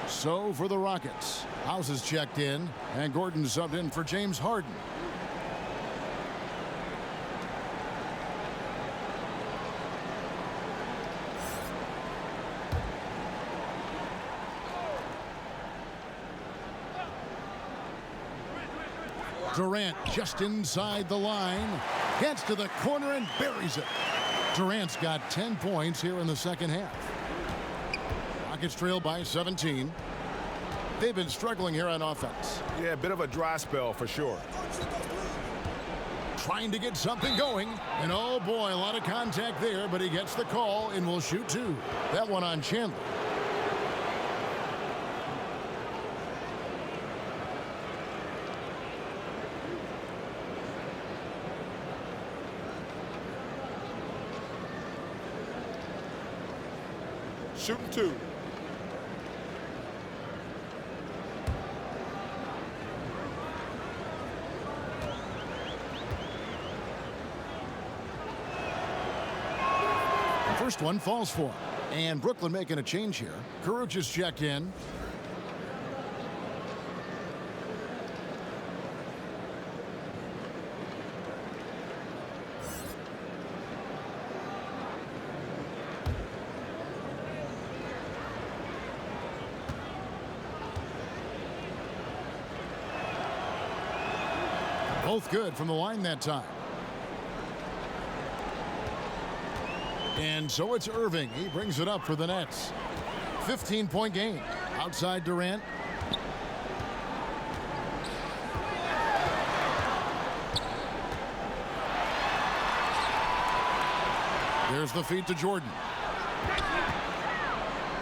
So for the Rockets, House is checked in, and Gordon subbed in for James Harden. Durant just inside the line. Gets to the corner and buries it. Durant's got 10 points here in the second half. Rockets trail by 17. They've been struggling here on offense. Yeah, a bit of a dry spell for sure. Trying to get something going. And oh boy, a lot of contact there, but he gets the call and will shoot 2. That one on Chandler. Shooting 2. First one falls for him. And Brooklyn making a change here. Kuruc is checked in. Both good from the line that time. And so it's Irving. He brings it up for the Nets. 15-point game. Outside Durant. There's the feed to Jordan.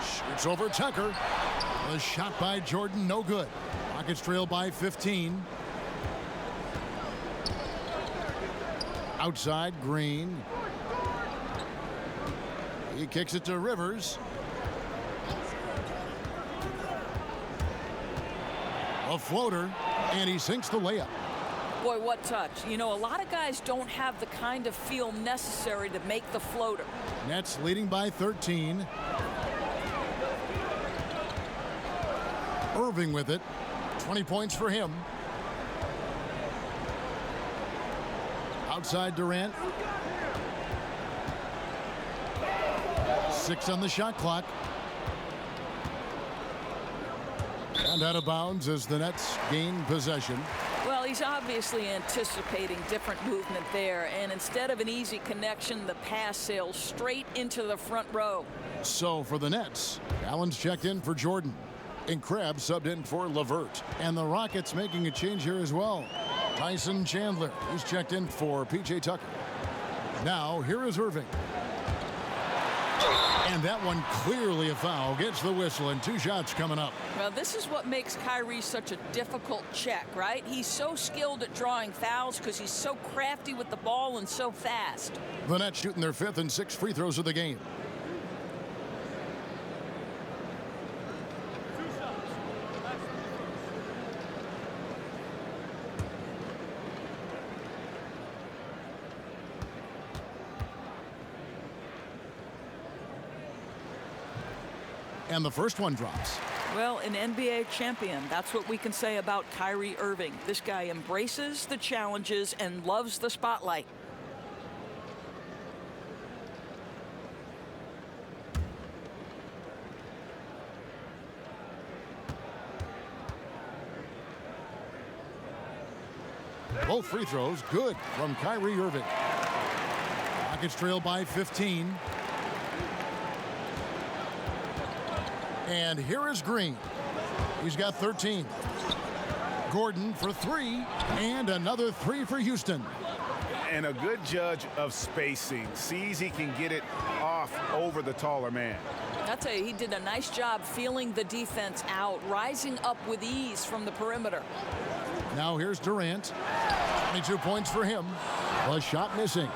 Shoots over Tucker. The shot by Jordan, no good. Rockets trail by 15. Outside, Green. He kicks it to Rivers. A floater, and he sinks the layup. Boy, what touch. You know, a lot of guys don't have the kind of feel necessary to make the floater. Nets leading by 13. Irving with it. 20 points for him. Outside Durant. 6 on the shot clock. And out of bounds as the Nets gain possession. Well, he's obviously anticipating different movement there, and instead of an easy connection, the pass sails straight into the front row. So for the Nets, Allen's checked in for Jordan, and Krabs subbed in for LeVert. And the Rockets making a change here as well. Tyson Chandler, he's checked in for PJ Tucker. Now here is Irving. And that one clearly a foul. Gets the whistle, and 2 shots coming up. Well, this is what makes Kyrie such a difficult check, right? He's so skilled at drawing fouls because he's so crafty with the ball and so fast. The Nets shooting their 5th and 6th free throws of the game. And the first one drops. Well, an NBA champion. That's what we can say about Kyrie Irving. This guy embraces the challenges and loves the spotlight. Both free throws good from Kyrie Irving. Rockets trail by 15. And here is Green. He's got 13. Gordon for 3, and another 3 for Houston. And a good judge of spacing. Sees he can get it off over the taller man. I'll tell you, he did a nice job feeling the defense out, rising up with ease from the perimeter. Now here's Durant. 22 points for him. A shot missing.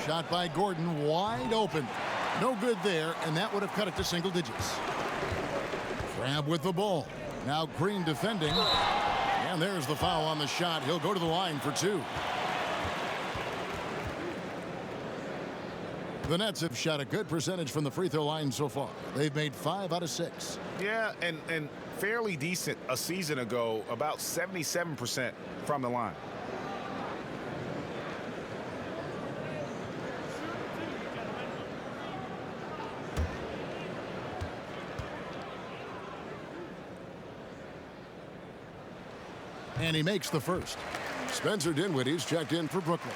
Shot by Gordon, wide open. No good there, and that would have cut it to single digits. Crab with the ball. Now Green defending. And there's the foul on the shot. He'll go to the line for 2. The Nets have shot a good percentage from the free throw line so far. They've made 5 out of 6. Yeah, and fairly decent a season ago, about 77% from the line. And he makes the first. Spencer Dinwiddie's checked in for Brooklyn.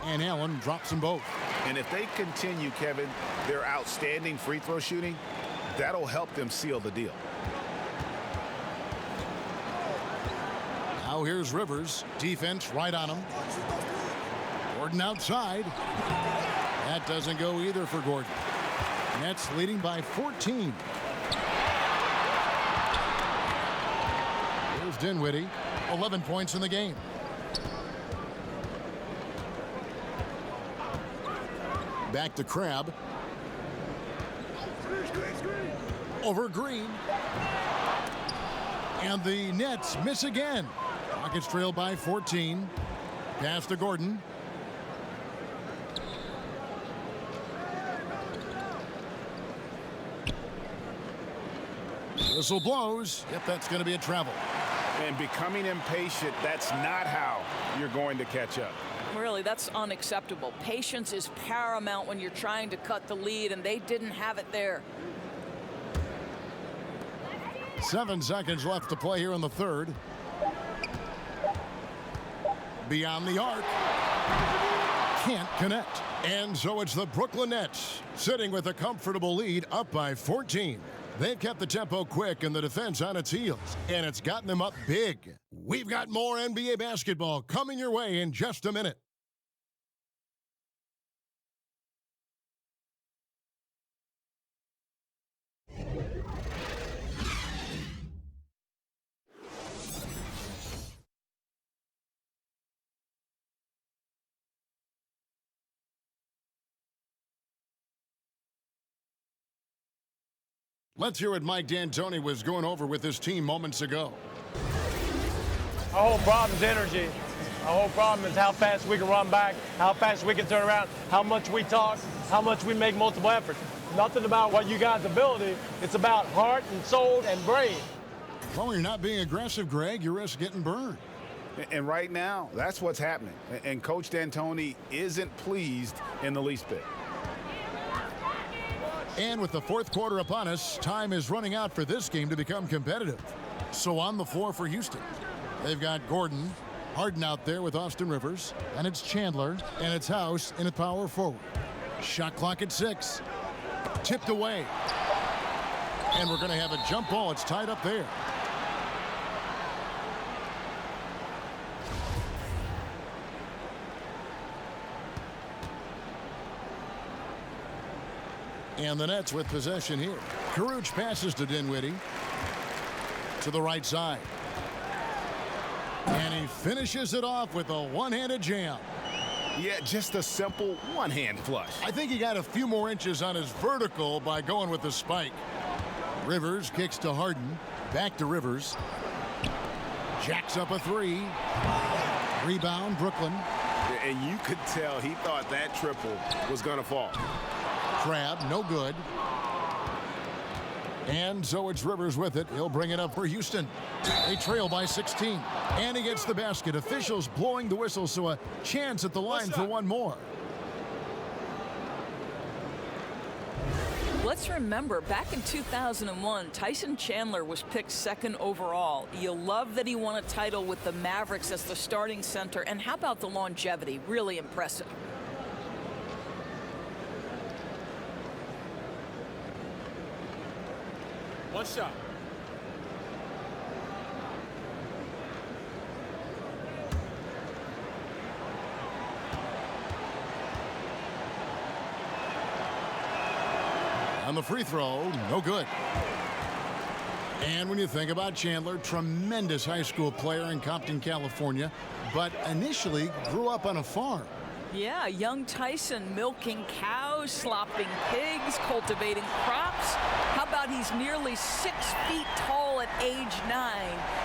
And Allen drops them both. And if they continue, Kevin, their outstanding free throw shooting, that'll help them seal the deal. Now here's Rivers. Defense right on him. Gordon outside. That doesn't go either for Gordon. Nets leading by 14. Here's Dinwiddie. 11 points in the game. Back to Crab. Over Green. And the Nets miss again. Rockets trail by 14. Pass to Gordon. Whistle blows. Yep, that's going to be a travel. And becoming impatient, that's not how you're going to catch up. Really, that's unacceptable. Patience is paramount when you're trying to cut the lead, and they didn't have it there. 7 seconds left to play here in the third. Beyond the arc. Can't connect. And so it's the Brooklyn Nets sitting with a comfortable lead, up by 14. They've kept the tempo quick and the defense on its heels, and it's gotten them up big. We've got more NBA basketball coming your way in just a minute. Let's hear what Mike D'Antoni was going over with his team moments ago. Our whole problem is energy. Our whole problem is how fast we can run back, how fast we can turn around, how much we talk, how much we make multiple efforts. Nothing about what you guys' ability. It's about heart and soul and brain. Well, you're not being aggressive, Greg. You risk getting burned. And right now, that's what's happening. And Coach D'Antoni isn't pleased in the least bit. And with the fourth quarter upon us, time is running out for this game to become competitive. So on the floor for Houston, they've got Gordon, Harden out there with Austin Rivers, and it's Chandler, and it's House in a power forward. Shot clock at 6. Tipped away. And we're going to have a jump ball. It's tied up there. And the Nets with possession here. Caruch passes to Dinwiddie. To the right side. And he finishes it off with a one-handed jam. Yeah, just a simple one-hand flush. I think he got a few more inches on his vertical by going with the spike. Rivers kicks to Harden. Back to Rivers. Jacks up a 3. Rebound, Brooklyn. And you could tell he thought that triple was going to fall. Crab, no good. And so it's Rivers with it. He'll bring it up for Houston. They trail by 16. And he gets the basket. Officials blowing the whistle, so a chance at the line for one more. Let's remember, back in 2001, Tyson Chandler was picked 2nd overall. You'll love that he won a title with the Mavericks as the starting center. And how about the longevity? Really impressive. One shot. On the free throw, no good. And when you think about Chandler, tremendous high school player in Compton, California, but initially grew up on a farm. Yeah, young Tyson milking cows, slopping pigs, cultivating crops. How about he's nearly 6 feet tall at age 9.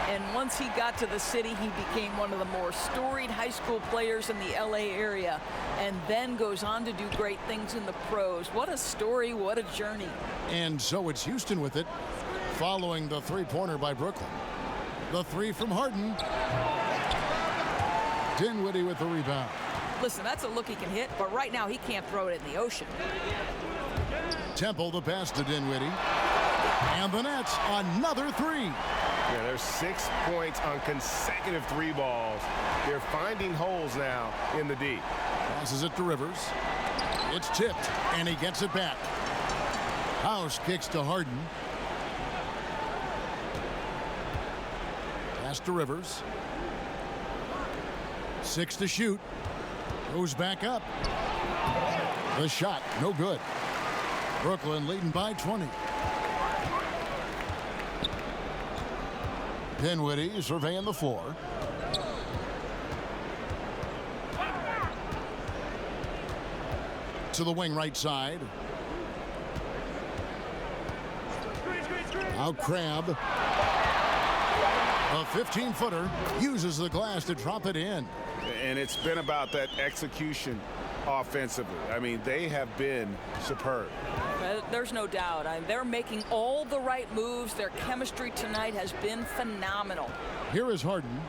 And once he got to the city, he became one of the more storied high school players in the LA area, and then goes on to do great things in the pros. What a story, what a journey. And so it's Houston with it, following the three-pointer by Brooklyn. The 3 from Harden. Dinwiddie with the rebound. Listen, that's a look he can hit, but right now he can't throw it in the ocean. Temple the pass to Dinwiddie. And the Nets, another 3. Yeah, there's 6 points on consecutive 3 balls. They're finding holes now in the D. Passes it to Rivers. It's tipped, and he gets it back. House kicks to Harden. Pass to Rivers. 6 to shoot. Goes back up. The shot, no good. Brooklyn leading by 20. Dinwiddie surveying the floor. To the wing right side. Now Crab. A 15-footer uses the glass to drop it in. And it's been about that execution offensively. I mean, they have been superb. There's no doubt. They're making all the right moves. Their chemistry tonight has been phenomenal. Here is Harden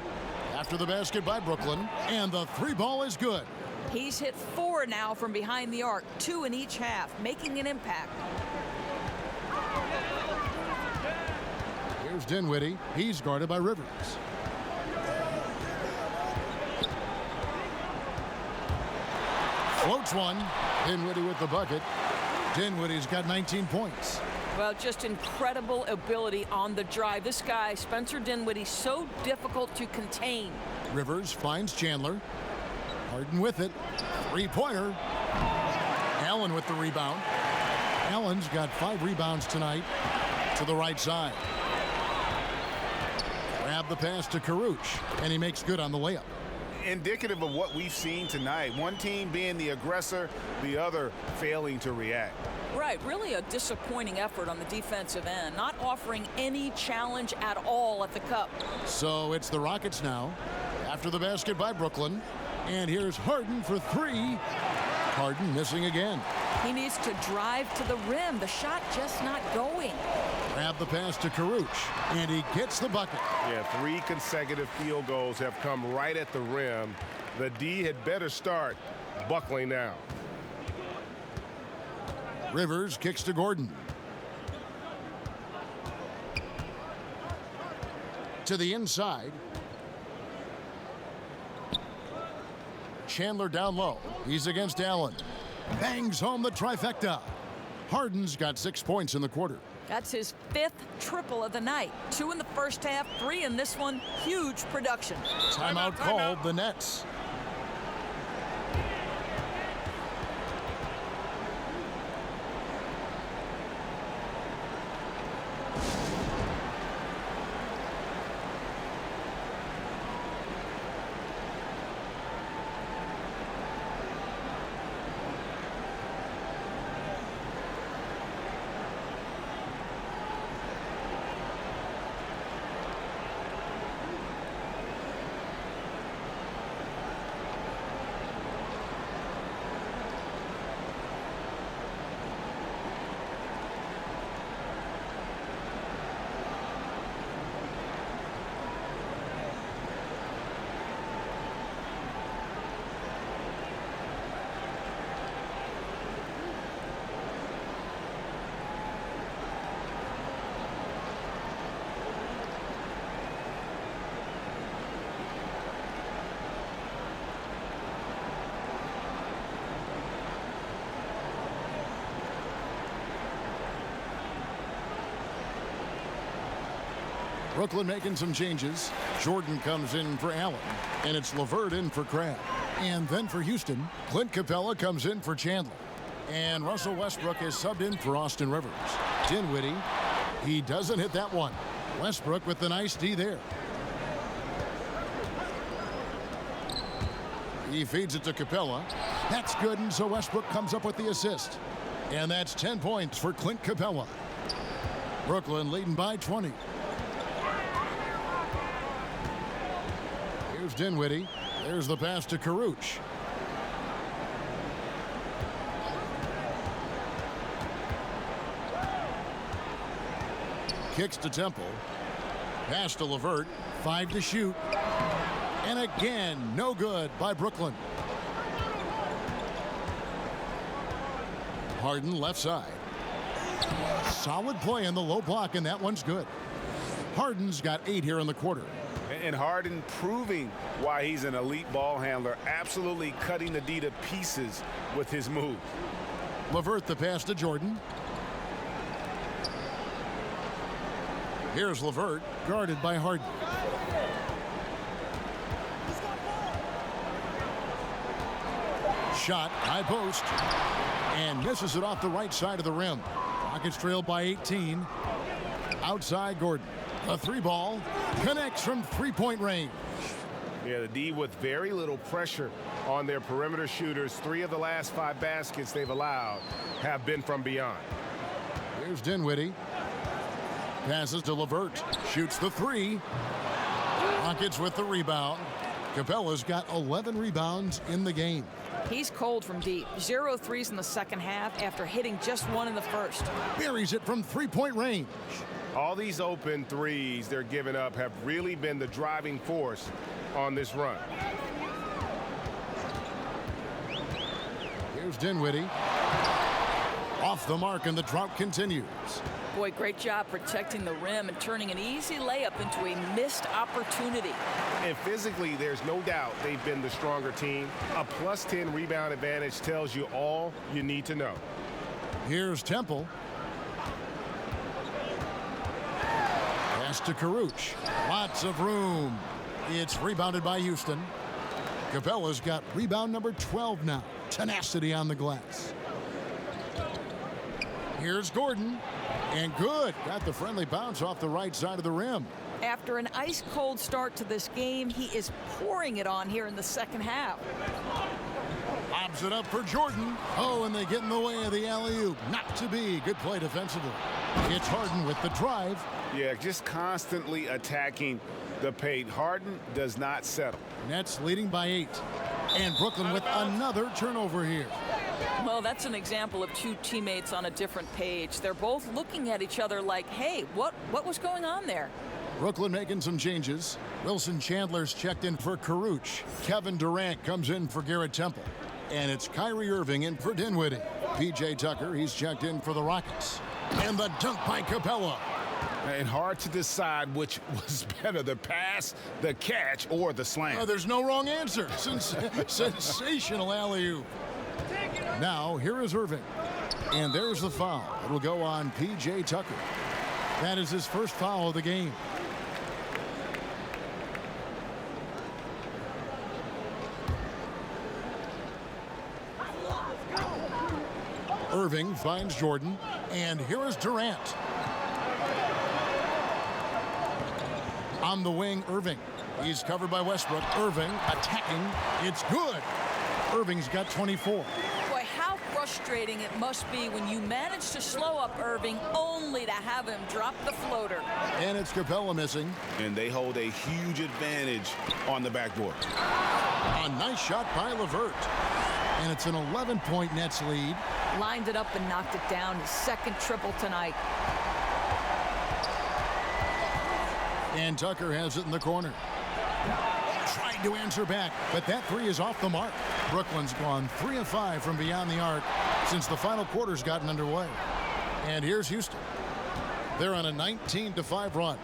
after the basket by Brooklyn, and the three ball is good. He's hit 4 now from behind the arc, 2 in each half, making an impact. Here's Dinwiddie. He's guarded by Rivers. Floats one. Dinwiddie with the bucket. Dinwiddie's got 19 points. Well, just incredible ability on the drive. This guy, Spencer Dinwiddie, so difficult to contain. Rivers finds Chandler. Harden with it. Three-pointer. Allen with the rebound. Allen's got 5 rebounds tonight to the right side. Grab the pass to Karuch, and he makes good on the layup. Indicative of what we've seen tonight. One team being the aggressor, the other failing to react. Right, really a disappointing effort on the defensive end, not offering any challenge at all at the cup. So it's the Rockets now, after the basket by Brooklyn. And here's Harden for 3. Harden missing again. He needs to drive to the rim. The shot just not going. Grab the pass to Karuch, and he gets the bucket. Yeah, 3 consecutive field goals have come right at the rim. The D had better start buckling now. Rivers kicks to Gordon. To the inside. Chandler down low. He's against Allen. Bangs home the trifecta. Harden's got 6 points in the quarter. That's his 5th triple of the night. 2 in the first half, 3 in this one. Huge production. Timeout called, the Nets. Brooklyn making some changes. Jordan comes in for Allen, and it's LeVert in for Crabbe. And then for Houston, Clint Capella comes in for Chandler. And Russell Westbrook is subbed in for Austin Rivers. Dinwiddie, he doesn't hit that one. Westbrook with the nice D there. He feeds it to Capella. That's good, and so Westbrook comes up with the assist. And that's 10 points for Clint Capella. Brooklyn leading by 20. Here's Dinwiddie. There's the pass to Karuch. Kicks to Temple. Pass to LeVert. 5 to shoot. And again, no good by Brooklyn. Harden left side. Solid play in the low block, and that one's good. Harden's got 8 here in the quarter. And Harden proving why he's an elite ball handler, absolutely cutting the D to pieces with his move. LeVert the pass to Jordan. Here's LeVert, guarded by Harden. Shot, high post, and misses it off the right side of the rim. Rockets trail by 18. Outside Gordon. A 3-ball connects from 3-point range. Yeah, the D with very little pressure on their perimeter shooters. 3 of the last 5 baskets they've allowed have been from beyond. Here's Dinwiddie. Passes to LeVert. Shoots the 3. Rockets with the rebound. Capella's got 11 rebounds in the game. He's cold from deep. 0 threes in the second half after hitting just one in the first. Buries it from three-point range. All these open threes they're giving up have really been the driving force on this run. Here's Dinwiddie. Off the mark, and the drought continues. Boy, great job protecting the rim and turning an easy layup into a missed opportunity. And physically, there's no doubt they've been the stronger team. A plus 10 rebound advantage tells you all you need to know. Here's Temple. Pass to Karuch. Lots of room. It's rebounded by Houston. Capella's got rebound number 12 now. Tenacity on the glass. Here's Gordon. And good. Got the friendly bounce off the right side of the rim. After an ice-cold start to this game, he is pouring it on here in the second half. Lobs it up for Jordan. Oh, and they get in the way of the alley-oop. Not to be. Good play defensively. It's Harden with the drive. Yeah, just constantly attacking the paint. Harden does not settle. Nets leading by 8. And Brooklyn with another turnover here. Well, that's an example of two teammates on a different page. They're both looking at each other like, hey, what was going on there? Brooklyn making some changes. Wilson Chandler's checked in for Karuch. Kevin Durant comes in for Garrett Temple. And it's Kyrie Irving in for Dinwiddie. P.J. Tucker, he's checked in for the Rockets. And the dunk by Capella. And hard to decide which was better, the pass, the catch, or the slam. Oh, there's no wrong answer. Sensational alley-oop. Now, here is Irving. And there's the foul. It'll go on P.J. Tucker. That is his first foul of the game. Irving finds Jordan. And here is Durant. On the wing, Irving. He's covered by Westbrook. Irving attacking. It's good. Irving's got 24. Boy, how frustrating it must be when you manage to slow up Irving only to have him drop the floater. And it's Capella missing. And they hold a huge advantage on the backboard. A nice shot by LeVert. And it's an 11-point Nets lead. Lined it up and knocked it down. His second triple tonight. And Tucker has it in the corner. Trying to answer back, but that three is off the mark. Brooklyn's gone 3 of 5 from beyond the arc since the final quarter's gotten underway. And here's Houston. They're on a 19-5 run.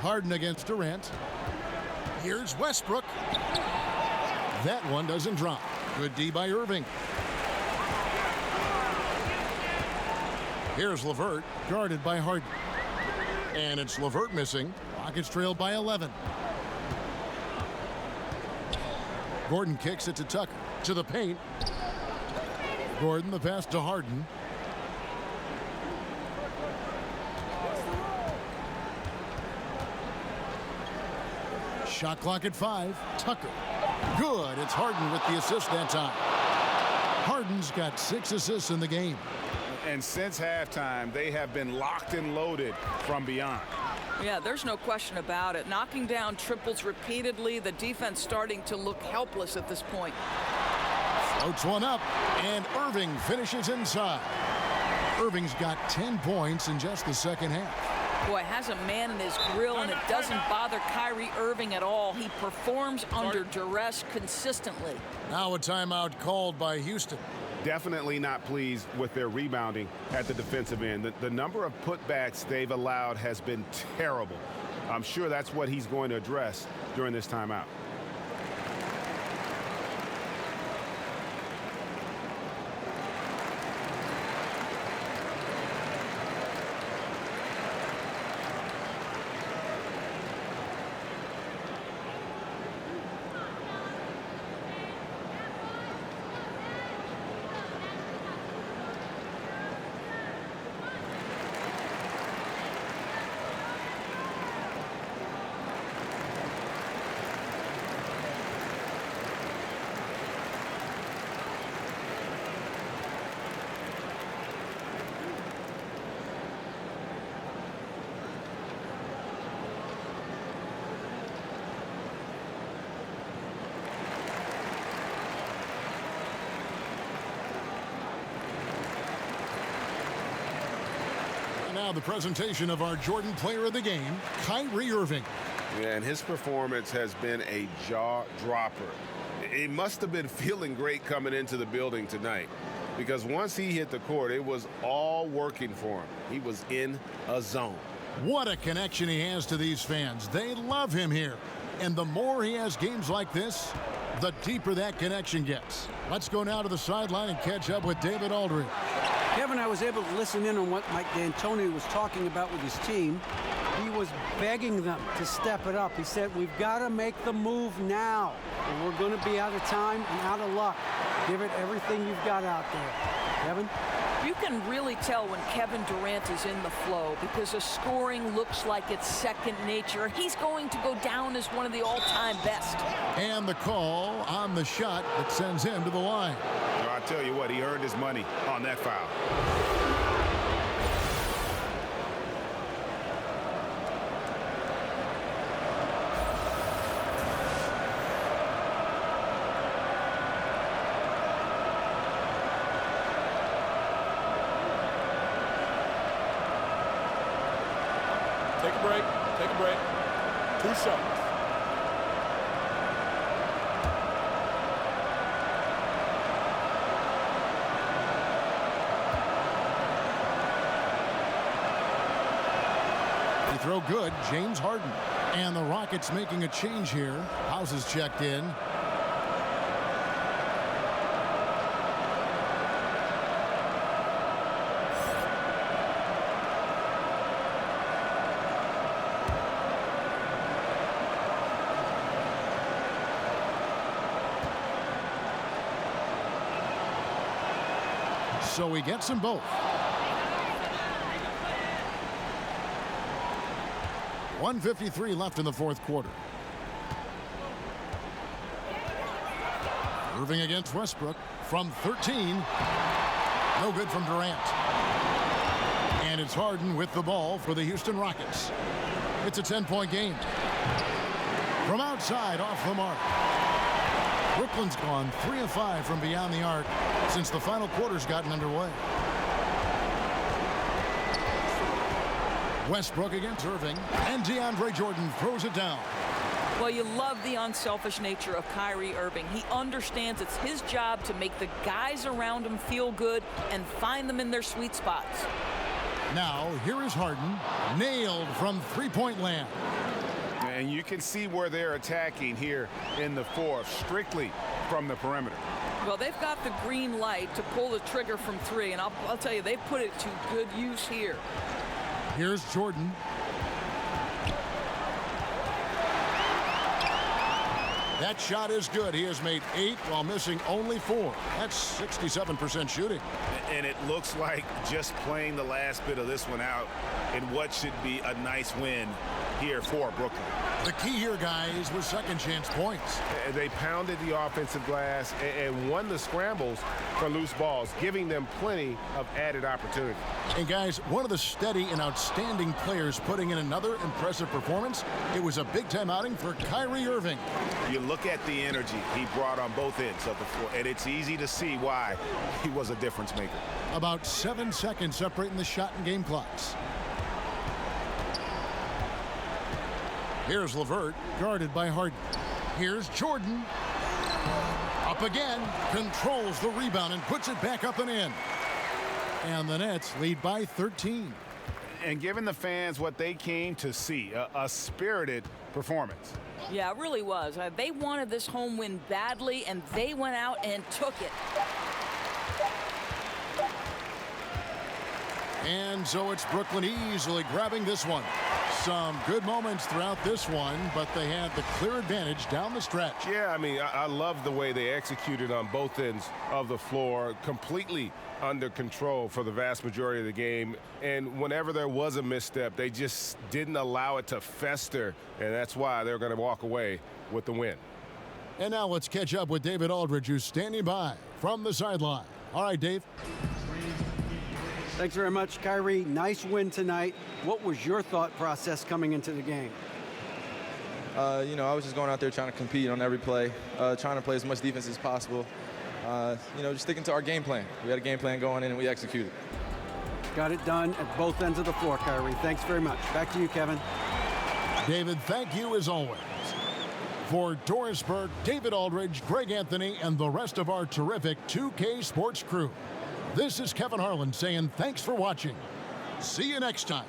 Harden against Durant. Here's Westbrook. That one doesn't drop. Good D by Irving. Here's LeVert, guarded by Harden. And it's LeVert missing. Rockets trailed by 11. Gordon kicks it to Tucker. To the paint. Gordon, the pass to Harden. Shot clock at 5. Tucker. Good. It's Harden with the assist that time. Harden's got 6 assists in the game. And since halftime, they have been locked and loaded from beyond. Yeah, there's no question about it. Knocking down triples repeatedly, the defense starting to look helpless at this point. Floats one up, and Irving finishes inside. Irving's got 10 points in just the second half. Boy, has a man in his grill, and it doesn't bother Kyrie Irving at all. He performs under duress consistently. Now a timeout called by Houston. Definitely not pleased with their rebounding at the defensive end. The number of putbacks they've allowed has been terrible. I'm sure that's what he's going to address during this timeout. now the presentation of our Jordan Player of the Game, Kyrie Irving. Yeah, and his performance has been a jaw-dropper. He must have been feeling great coming into the building tonight, because once he hit the court, it was all working for him. He was in a zone. What a connection he has to these fans. They love him here. And the more he has games like this, the deeper that connection gets. Let's go now to the sideline and catch up with David Aldridge. Kevin, I was able to listen in on what Mike D'Antoni was talking about with his team. He was begging them to step it up. He said, we've got to make the move now, or we're going to be out of time and out of luck. Give it everything you've got out there. Kevin? You can really tell when Kevin Durant is in the flow because the scoring looks like it's second nature. He's going to go down as one of the all-time best. And the call on the shot that sends him to the line. Well, I tell you what, he earned his money on that foul. Take a break. Take a break. 2 shots. They throw good, James Harden. And the Rockets making a change here. House is checked in. So he gets them both. .153 left in the fourth quarter. Irving against Westbrook from 13. No good from Durant. And it's Harden with the ball for the Houston Rockets. It's a 10-point game. From outside, off the mark. Brooklyn's gone 3 of 5 from beyond the arc since the final quarter's gotten underway. Westbrook against Irving, and DeAndre Jordan throws it down. Well, you love the unselfish nature of Kyrie Irving. He understands it's his job to make the guys around him feel good and find them in their sweet spots. Now, here is Harden, nailed from three-point land. And you can see where they're attacking here in the fourth, strictly from the perimeter. Well, they've got the green light to pull the trigger from 3, and I'll tell you, they put it to good use here. Here's Jordan. That shot is good. He has made 8 while missing only 4. That's 67% shooting. And it looks like just playing the last bit of this one out in what should be a nice win here for Brooklyn. The key here, guys, was second chance points. They pounded the offensive glass and won the scrambles for loose balls, giving them plenty of added opportunity. And guys, one of the steady and outstanding players putting in another impressive performance. It was a big-time outing for Kyrie Irving. You look at the energy he brought on both ends of the floor, and it's easy to see why he was a difference maker. About 7 seconds separating the shot and game clocks. Here's LeVert, guarded by Harden. Here's Jordan. Up again, controls the rebound and puts it back up and in. And the Nets lead by 13. And giving the fans what they came to see, a spirited performance. Yeah, it really was. They wanted this home win badly, and they went out and took it. And so it's Brooklyn easily grabbing this one. Some good moments throughout this one, but they had the clear advantage down the stretch. Yeah, I mean, I love the way they executed on both ends of the floor, completely under control for the vast majority of the game. And whenever there was a misstep, they just didn't allow it to fester, and that's why they're going to walk away with the win. And now let's catch up with David Aldridge, who's standing by from the sideline. All right, Dave. Thanks very much, Kyrie. Nice win tonight. What was your thought process coming into the game? I was just going out there trying to compete on every play, trying to play as much defense as possible. Just sticking to our game plan. We had a game plan going in and we executed. Got it done at both ends of the floor, Kyrie. Thanks very much. Back to you, Kevin. David, thank you as always. For Doris Burke, David Aldridge, Greg Anthony, and the rest of our terrific 2K Sports crew, this is Kevin Harlan saying thanks for watching. See you next time.